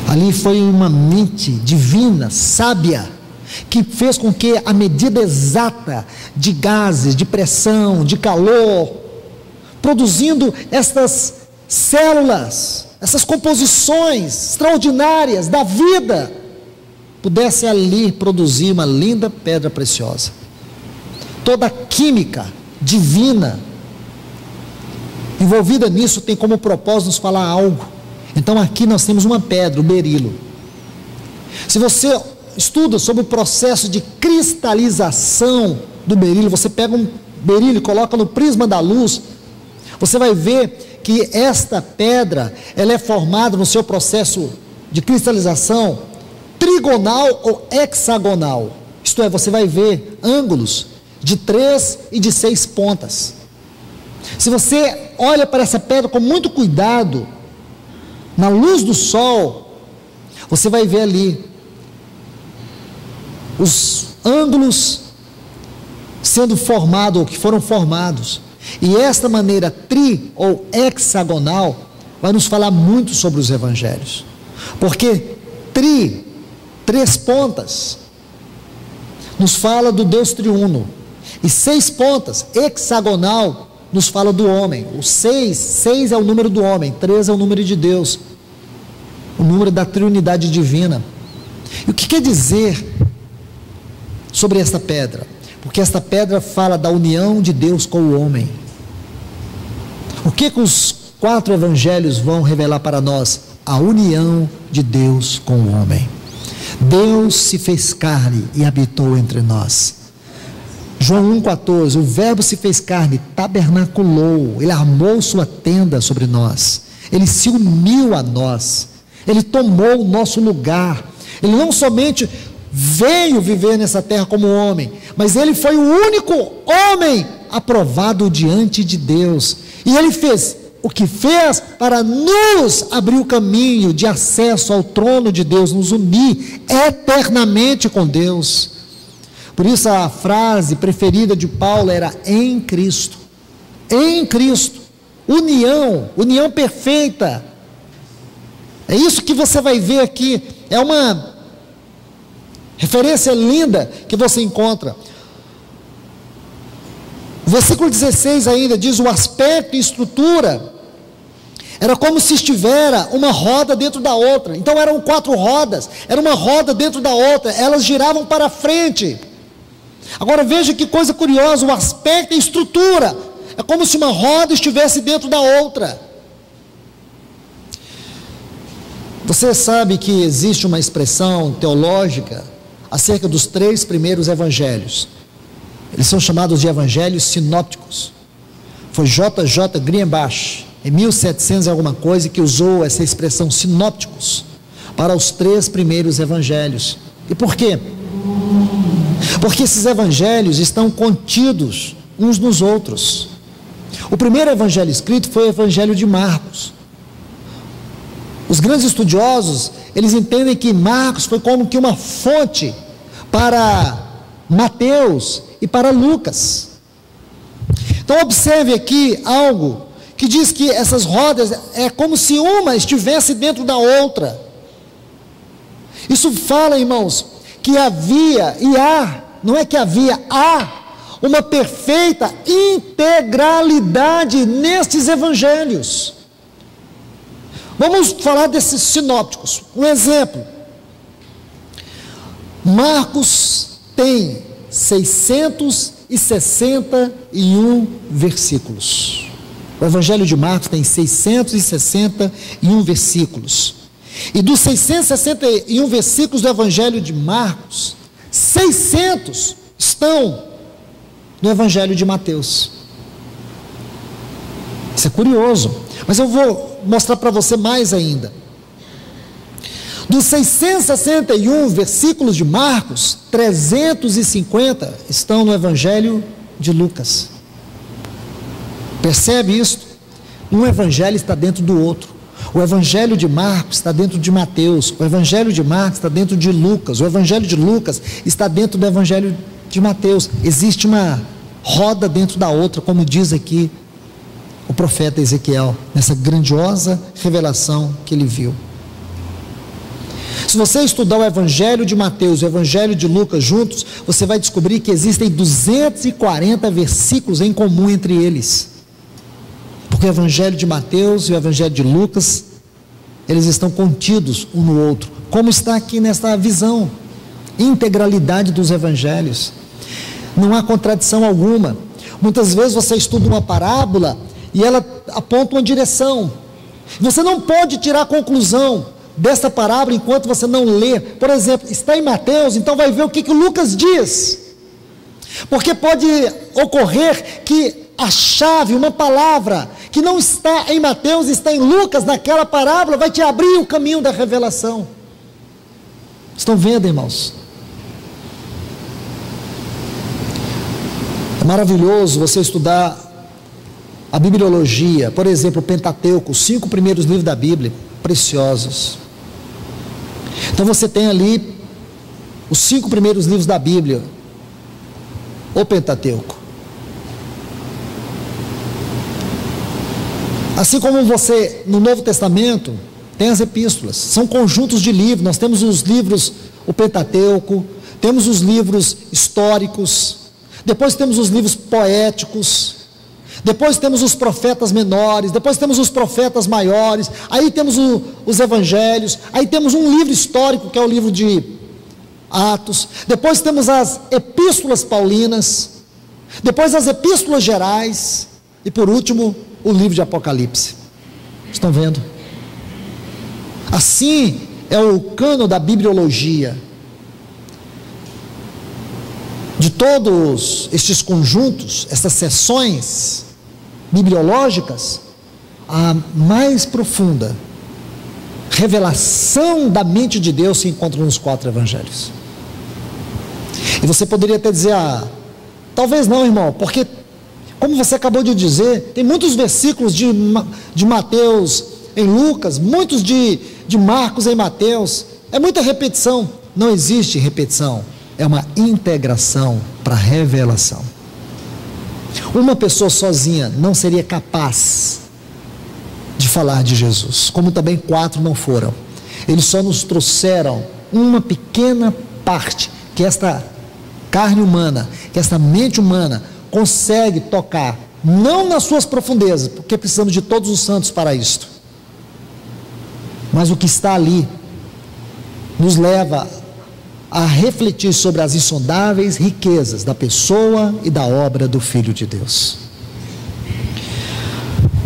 Ali foi uma mente divina, sábia, que fez com que a medida exata de gases, de pressão, de calor, produzindo estas células, essas composições extraordinárias da vida, pudesse ali produzir uma linda pedra preciosa. Toda a química divina envolvida nisso tem como propósito nos falar algo. Então aqui nós temos uma pedra, o berilo. Se você estuda sobre o processo de cristalização do berilo, você pega um berilo e coloca no prisma da luz, você vai ver que esta pedra, ela é formada no seu processo de cristalização trigonal ou hexagonal. Isto é, você vai ver ângulos de 3 e de 6 pontas. Se você olha para essa pedra com muito cuidado, na luz do sol, você vai ver ali os ângulos sendo formados, ou que foram formados. E esta maneira tri ou hexagonal vai nos falar muito sobre os evangelhos, porque três pontas, nos fala do Deus triuno, e 6 pontas, hexagonal, nos fala do homem. O 6 é o número do homem, 3 é o número de Deus, o número da triunidade divina. E o que quer dizer sobre esta pedra? Porque esta pedra fala da união de Deus com o homem. O que os 4 evangelhos vão revelar para nós? A união de Deus com o homem. Deus se fez carne e habitou entre nós. João 1,14, o verbo se fez carne, tabernaculou, ele armou sua tenda sobre nós, ele se uniu a nós, ele tomou o nosso lugar, ele não somente veio viver nessa terra como homem, mas ele foi o único homem aprovado diante de Deus, e ele fez o que fez para nos abrir o caminho de acesso ao trono de Deus, nos unir eternamente com Deus. Por isso a frase preferida de Paulo era em Cristo, união perfeita. É isso que você vai ver aqui, é uma referência linda que você encontra. O versículo 16 ainda diz: o aspecto e estrutura era como se estivera uma roda dentro da outra. Então eram 4 rodas, era uma roda dentro da outra, elas giravam para frente. Agora veja que coisa curiosa, o aspecto e estrutura é como se uma roda estivesse dentro da outra. Você sabe que existe uma expressão teológica acerca dos 3 primeiros evangelhos. Eles são chamados de evangelhos sinópticos. Foi J.J. Grimbach, em 1700 e alguma coisa, que usou essa expressão sinópticos para os 3 primeiros evangelhos. E por quê? Porque esses evangelhos estão contidos uns nos outros. O primeiro evangelho escrito foi o evangelho de Marcos. Os grandes estudiosos, eles entendem que Marcos foi como que uma fonte para Mateus e para Lucas. Então observe aqui algo que diz que essas rodas é como se uma estivesse dentro da outra. Isso fala, irmãos, que havia e há, não é que havia, há uma perfeita integralidade nestes evangelhos. Vamos falar desses sinópticos. Um exemplo: Marcos tem 661 versículos. O evangelho de Marcos tem 661 versículos. E dos 661 versículos do evangelho de Marcos, 600 estão no evangelho de Mateus. Isso é curioso, mas eu vou mostrar para você mais ainda. Dos 661 versículos de Marcos, 350 estão no evangelho de Lucas. Percebe isso? Um evangelho está dentro do outro. O Evangelho de Marcos está dentro de Mateus, o Evangelho de Marcos está dentro de Lucas, o Evangelho de Lucas está dentro do Evangelho de Mateus. Existe uma roda dentro da outra, como diz aqui o profeta Ezequiel, nessa grandiosa revelação que ele viu. Se você estudar o Evangelho de Mateus e o Evangelho de Lucas juntos, você vai descobrir que existem 240 versículos em comum entre eles. Porque o Evangelho de Mateus e o Evangelho de Lucas, eles estão contidos um no outro, como está aqui nesta visão, integralidade dos Evangelhos. Não há contradição alguma. Muitas vezes você estuda uma parábola e ela aponta uma direção. Você não pode tirar a conclusão dessa parábola enquanto você não lê. Por exemplo, está em Mateus, então vai ver o que Lucas diz. Porque pode ocorrer que a chave, uma palavra que não está em Mateus, está em Lucas, naquela parábola, vai te abrir o caminho da revelação. Estão vendo, irmãos? É maravilhoso você estudar a bibliologia, por exemplo, o Pentateuco, os 5 primeiros livros da Bíblia, preciosos. Então você tem ali os 5 primeiros livros da Bíblia, o Pentateuco. Assim como você, no Novo Testamento, tem as epístolas, são conjuntos de livros. Nós temos os livros, o Pentateuco, temos os livros históricos, depois temos os livros poéticos, depois temos os profetas menores, depois temos os profetas maiores, aí temos os evangelhos, aí temos um livro histórico que é o livro de Atos, depois temos as epístolas paulinas, depois as epístolas gerais, e por último, o livro de Apocalipse. Estão vendo? Assim é o cânon da bibliologia. De todos estes conjuntos, essas seções bibliológicas, a mais profunda revelação da mente de Deus se encontra nos 4 evangelhos. E você poderia até dizer, talvez não, irmão, porque, como você acabou de dizer, tem muitos versículos de Mateus em Lucas, muitos de Marcos em Mateus, é muita repetição. Não existe repetição, é uma integração para revelação. Uma pessoa sozinha não seria capaz de falar de Jesus, como também 4 não foram. Eles só nos trouxeram uma pequena parte, que esta carne humana, que esta mente humana consegue tocar, não nas suas profundezas, porque precisamos de todos os santos para isto, mas o que está ali nos leva a refletir sobre as insondáveis riquezas da pessoa e da obra do Filho de Deus.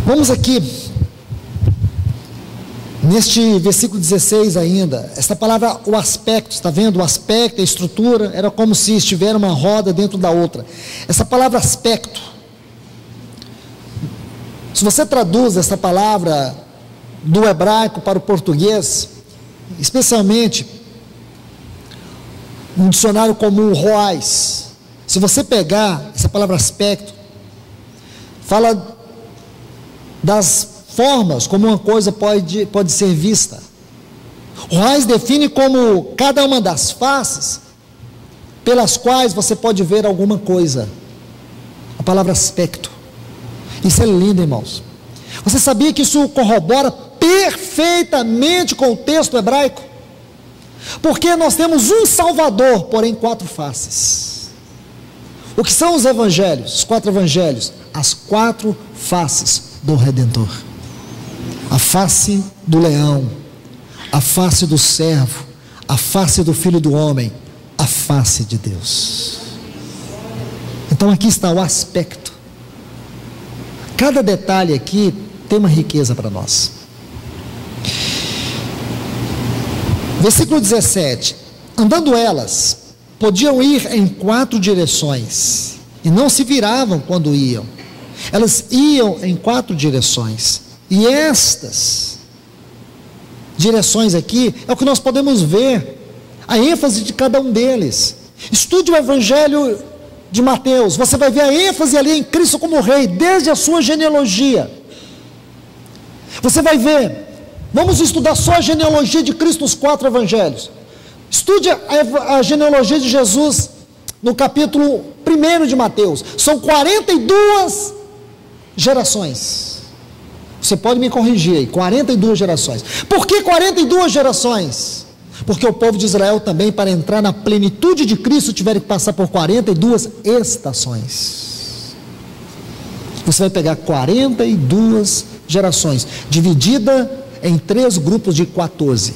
Vamos aqui neste versículo 16 ainda, esta palavra, o aspecto, está vendo? O aspecto, a estrutura, era como se estivesse uma roda dentro da outra. Essa palavra aspecto, se você traduz essa palavra do hebraico para o português, especialmente um dicionário comum, Roais, se você pegar essa palavra aspecto, fala das formas como uma coisa pode ser vista. Roais define como cada uma das faces pelas quais você pode ver alguma coisa. A palavra aspecto. Isso é lindo, irmãos. Você sabia que isso corrobora perfeitamente com o texto hebraico? Porque nós temos um Salvador, porém 4 faces. O que são os evangelhos? Os 4 evangelhos, as 4 faces do Redentor. A face do leão, a face do servo, a face do Filho do homem, a face de Deus. Então aqui está o aspecto. Cada detalhe aqui tem uma riqueza para nós. Versículo 17: andando elas, podiam ir em 4 direções, e não se viravam quando iam. Elas iam em 4 direções, e estas direções aqui, é o que nós podemos ver, a ênfase de cada um deles. Estude o Evangelho de Mateus, você vai ver a ênfase ali em Cristo como Rei, desde a sua genealogia. Você vai ver Vamos estudar só a genealogia de Cristo nos 4 evangelhos. Estude a genealogia de Jesus no capítulo 1 de Mateus. São 42 gerações. Você pode me corrigir aí, 42 gerações. Por que 42 gerações? Porque o povo de Israel também, para entrar na plenitude de Cristo, tiveram que passar por 42 estações. Você vai pegar 42 gerações, dividida em 3 grupos de 14.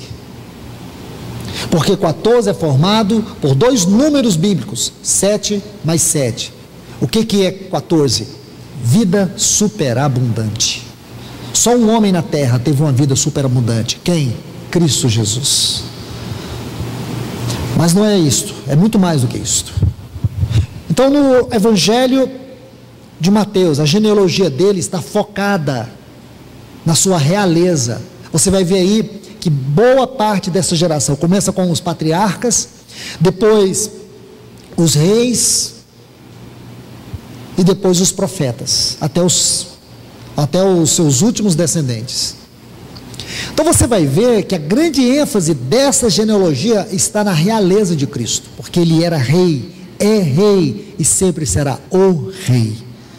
Porque 14 é formado por 2 números bíblicos, 7 mais 7. O que é 14? Vida superabundante. Só um homem na terra teve uma vida superabundante. Quem? Cristo Jesus. Mas não é isto, é muito mais do que isto. Então, no Evangelho de Mateus, a genealogia dele está focada na sua realeza. Você vai ver aí que boa parte dessa geração começa com os patriarcas, depois os reis e depois os profetas, até os seus últimos descendentes. Então você vai ver que a grande ênfase dessa genealogia está na realeza de Cristo, porque ele era rei, é rei e sempre será o rei,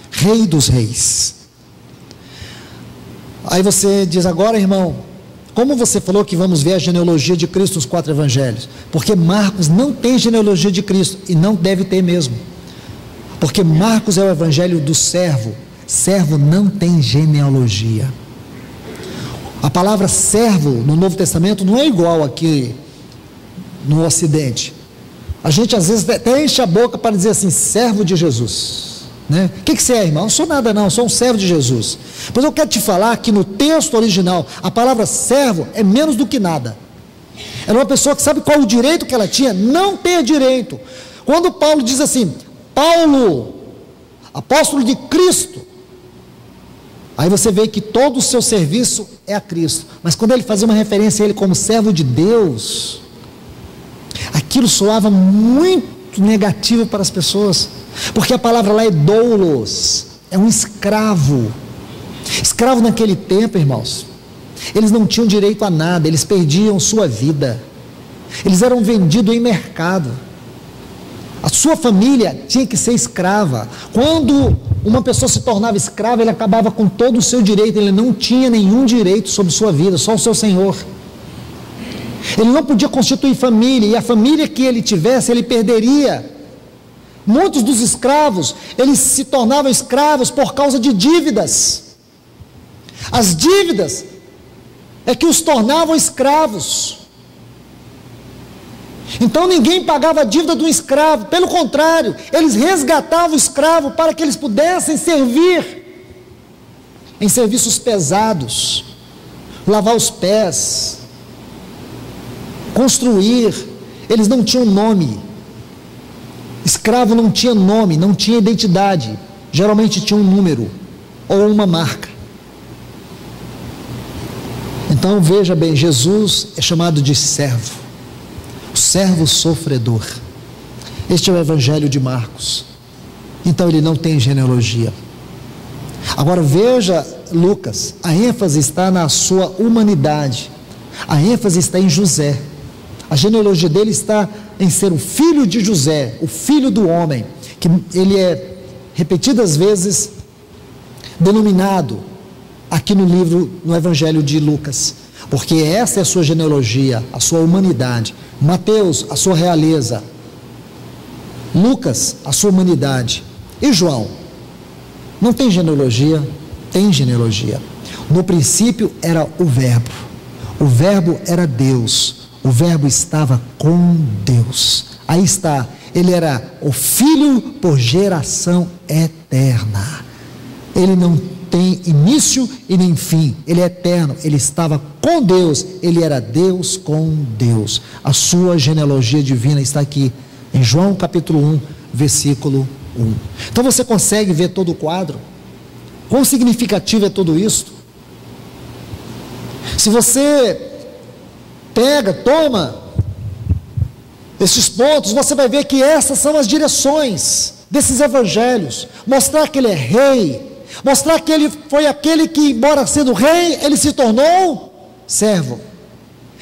rei dos reis. Aí você diz agora, irmão, como você falou que vamos ver a genealogia de Cristo nos 4 evangelhos? Porque Marcos não tem genealogia de Cristo, e não deve ter mesmo, porque Marcos é o evangelho do servo. Servo não tem genealogia. A palavra servo no Novo Testamento não é igual aqui no Ocidente. A gente às vezes até enche a boca para dizer assim, servo de Jesus, né? O que você é, irmão? Não sou nada não, sou um servo de Jesus. Pois eu quero te falar que no texto original, a palavra servo é menos do que nada. Era uma pessoa que sabe qual o direito que ela tinha? Não ter direito. Quando Paulo diz assim, Paulo, apóstolo de Cristo, aí você vê que todo o seu serviço é a Cristo. Mas quando ele fazia uma referência a ele como servo de Deus, aquilo soava muito negativo para as pessoas, porque a palavra lá é doulos, é um escravo. Escravo naquele tempo, irmãos, eles não tinham direito a nada, eles perdiam sua vida, eles eram vendidos em mercado. A sua família tinha que ser escrava. Quando uma pessoa se tornava escrava, ele acabava com todo o seu direito, ele não tinha nenhum direito sobre sua vida, só o seu senhor. Ele não podia constituir família, e a família que ele tivesse, ele perderia. Muitos dos escravos, eles se tornavam escravos por causa de dívidas. As dívidas é que os tornavam escravos. Então ninguém pagava a dívida do escravo, pelo contrário, eles resgatavam o escravo para que eles pudessem servir em serviços pesados, lavar os pés, construir. Eles não tinham nome, escravo não tinha nome, não tinha identidade, geralmente tinha um número ou uma marca. Então veja bem, Jesus é chamado de servo, o servo sofredor. Este é o evangelho de Marcos. Então ele não tem genealogia. Agora veja Lucas, a ênfase está na sua humanidade, a ênfase está em José. A genealogia dele está em ser o filho de José, o filho do homem, que ele é repetidas vezes denominado aqui no livro, no evangelho de Lucas, porque essa é a sua genealogia, a sua humanidade. Mateus, a sua realeza. Lucas, a sua humanidade. E João? Não tem genealogia? Tem genealogia. No princípio era o Verbo era Deus, o Verbo estava com Deus. Aí está, ele era o Filho por geração eterna. Ele não tem início e nem fim, ele é eterno, ele estava com Deus, ele era Deus com Deus. A sua genealogia divina está aqui, em João capítulo 1, versículo 1. Então você consegue ver todo o quadro? Quão significativo é tudo isso? Se você toma esses pontos, você vai ver que essas são as direções desses evangelhos. Mostrar que ele é rei, mostrar que ele foi aquele que, embora sendo rei, ele se tornou servo.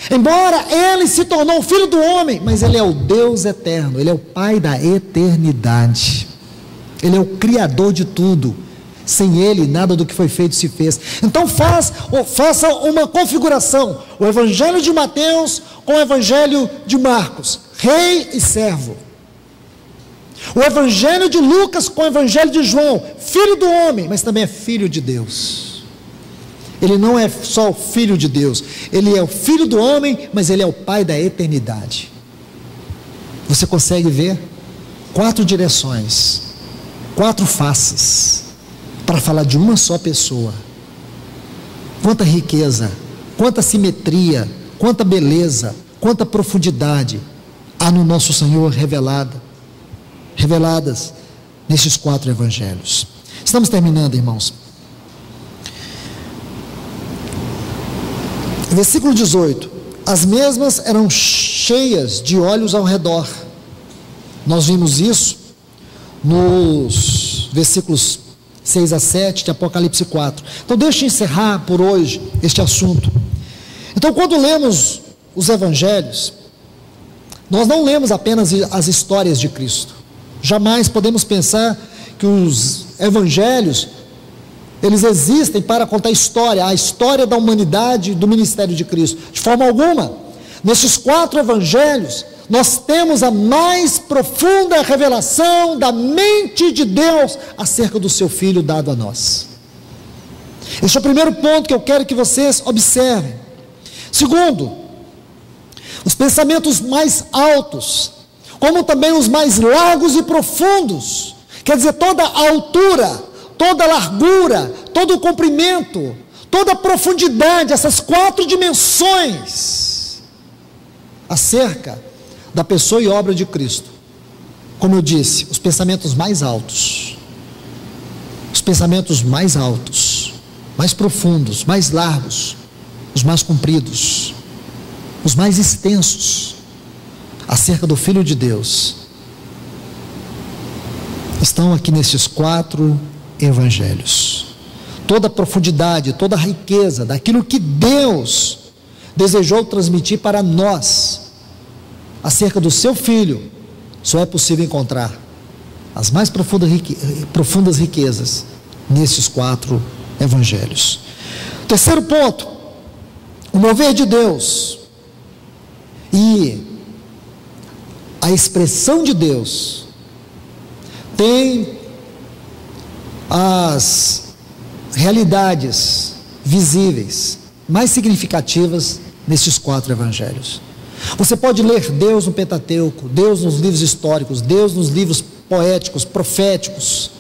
Embora ele se tornou o Filho do homem, mas ele é o Deus eterno, ele é o Pai da eternidade. Ele é o Criador de tudo. Sem ele, nada do que foi feito se fez. Então faça uma configuração: o Evangelho de Mateus com o Evangelho de Marcos, rei e servo. O Evangelho de Lucas com o Evangelho de João, Filho do homem, mas também é Filho de Deus. Ele não é só o Filho de Deus, ele é o Filho do homem, mas ele é o Pai da eternidade. Você consegue ver 4 direções, 4 faces, para falar de uma só pessoa. Quanta riqueza, quanta simetria, quanta beleza, quanta profundidade há no nosso Senhor reveladas nesses 4 evangelhos. Estamos terminando, irmãos. Versículo 18: as mesmas eram cheias de olhos ao redor. Nós vimos isso nos versículos 6 a 7 de Apocalipse 4. Então deixe eu encerrar por hoje este assunto. Então, quando lemos os evangelhos, nós não lemos apenas as histórias de Cristo. Jamais podemos pensar que os evangelhos eles existem para contar a história da humanidade, do ministério de Cristo. De forma alguma. Nesses 4 evangelhos, nós temos a mais profunda revelação da mente de Deus acerca do seu Filho dado a nós. Esse é o primeiro ponto que eu quero que vocês observem. Segundo, os pensamentos mais altos, como também os mais largos e profundos, quer dizer, toda a altura, toda a largura, todo o comprimento, toda a profundidade, essas 4 dimensões acerca da pessoa e obra de Cristo. Como eu disse, os pensamentos mais altos, mais profundos, mais largos, os mais compridos, os mais extensos, acerca do Filho de Deus, estão aqui nesses 4 evangelhos. Toda a profundidade, toda a riqueza daquilo que Deus desejou transmitir para nós acerca do seu Filho, só é possível encontrar as mais profundas riquezas nesses 4 evangelhos. Terceiro ponto: o mover de Deus e a expressão de Deus tem as realidades visíveis mais significativas nesses 4 evangelhos. Você pode ler Deus no Pentateuco, Deus nos livros históricos, Deus nos livros poéticos, proféticos,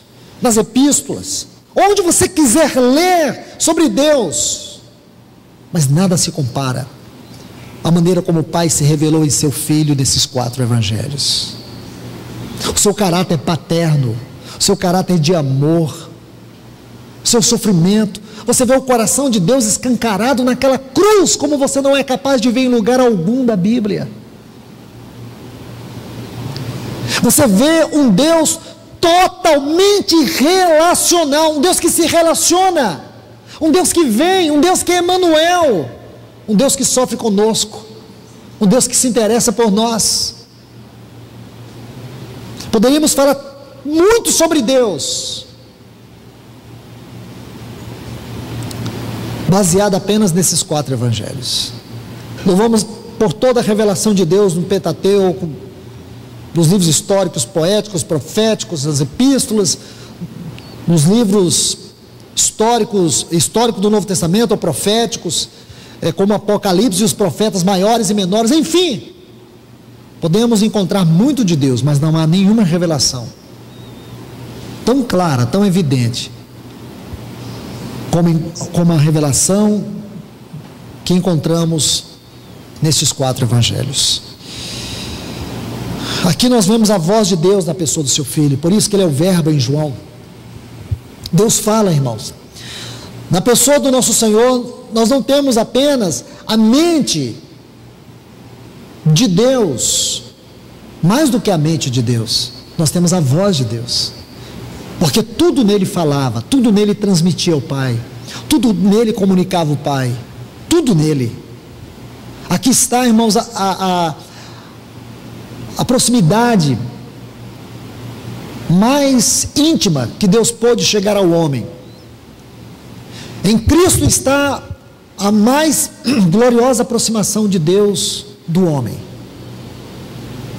nas epístolas, onde você quiser ler sobre Deus, mas nada se compara à maneira como o Pai se revelou em seu Filho nesses 4 evangelhos. O seu caráter paterno, o seu caráter de amor, o seu sofrimento. Você vê o coração de Deus escancarado naquela cruz, como você não é capaz de ver em lugar algum da Bíblia. Você vê um Deus totalmente relacional, um Deus que se relaciona, um Deus que vem, um Deus que é Emanuel, um Deus que sofre conosco, um Deus que se interessa por nós. Poderíamos falar muito sobre Deus, baseado apenas nesses 4 evangelhos. Louvamos por toda a revelação de Deus no Pentateuco, nos livros históricos, poéticos, proféticos, nas epístolas, nos livros históricos do Novo Testamento, ou proféticos, como Apocalipse e os profetas maiores e menores, enfim. Podemos encontrar muito de Deus, mas não há nenhuma revelação tão clara, tão evidente, como a revelação que encontramos nestes 4 evangelhos. Aqui nós vemos a voz de Deus na pessoa do seu Filho, por isso que ele é o Verbo em João. Deus fala, irmãos. Na pessoa do nosso Senhor, nós não temos apenas a mente de Deus, mais do que a mente de Deus, nós temos a voz de Deus, porque tudo nele falava, tudo nele transmitia ao Pai, tudo nele comunicava o Pai. tudo nele. Aqui está, irmãos, a proximidade mais íntima que Deus pôde chegar ao homem. Em Cristo está a mais gloriosa aproximação de Deus do homem.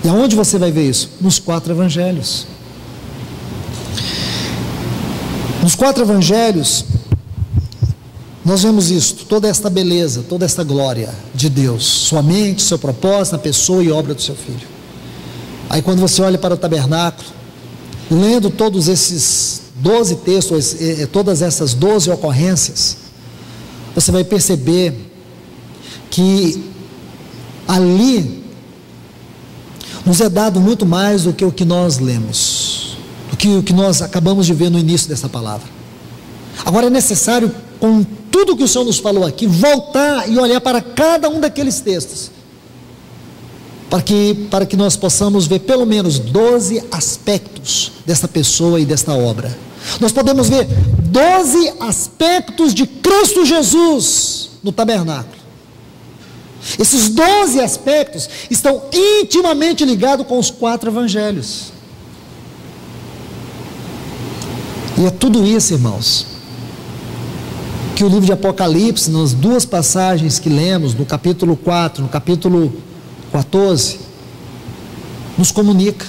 E aonde você vai ver isso? Nos 4 evangelhos. Nos 4 evangelhos, nós vemos isto, toda esta beleza, toda esta glória de Deus, sua mente, seu propósito, na pessoa e obra do seu Filho. Aí quando você olha para o tabernáculo, lendo todos esses 12 textos, todas essas 12 ocorrências, você vai perceber que ali nos é dado muito mais do que o que nós lemos, do que o que nós acabamos de ver no início dessa palavra. Agora é necessário, com tudo que o Senhor nos falou aqui, voltar e olhar para cada um daqueles textos, para que nós possamos ver pelo menos 12 aspectos dessa pessoa e desta obra. Nós podemos ver 12 aspectos de Cristo Jesus no tabernáculo. Esses 12 aspectos estão intimamente ligados com os 4 evangelhos. E é tudo isso, irmãos, que o livro de Apocalipse, nas 2 passagens que lemos, no capítulo 4, no capítulo 14, nos comunica.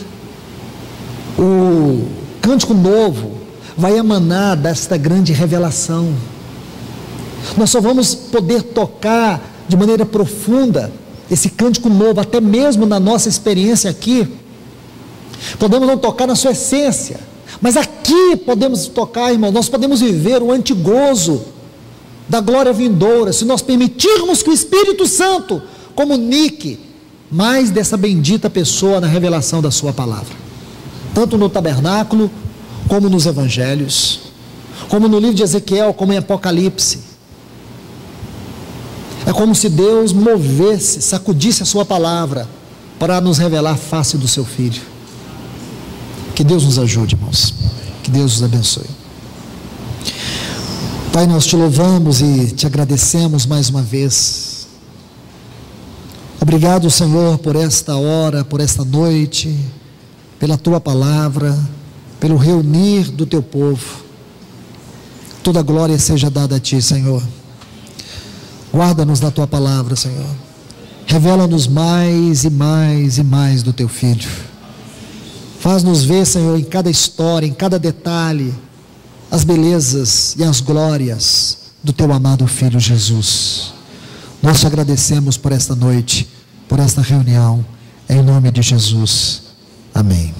O cântico novo vai emanar desta grande revelação. Nós só vamos poder tocar de maneira profunda esse cântico novo, até mesmo na nossa experiência aqui. Podemos não tocar na sua essência, mas aqui podemos tocar, irmão, nós podemos viver o antigozo da glória vindoura, se nós permitirmos que o Espírito Santo comunique mais dessa bendita pessoa na revelação da sua palavra, tanto no tabernáculo, como nos evangelhos, como no livro de Ezequiel, como em Apocalipse. É como se Deus movesse, sacudisse a sua palavra para nos revelar a face do seu Filho. Que Deus nos ajude, irmãos. Que Deus nos abençoe. Pai, nós te louvamos e te agradecemos mais uma vez. Obrigado, Senhor, por esta hora, por esta noite, pela tua palavra, pelo reunir do teu povo. Toda glória seja dada a ti, Senhor. Guarda-nos na tua palavra, Senhor. Revela-nos mais e mais e mais do teu Filho. Faz-nos ver, Senhor, em cada história, em cada detalhe, as belezas e as glórias do teu amado Filho Jesus. Nós te agradecemos por esta noite, por esta reunião, em nome de Jesus. Amém.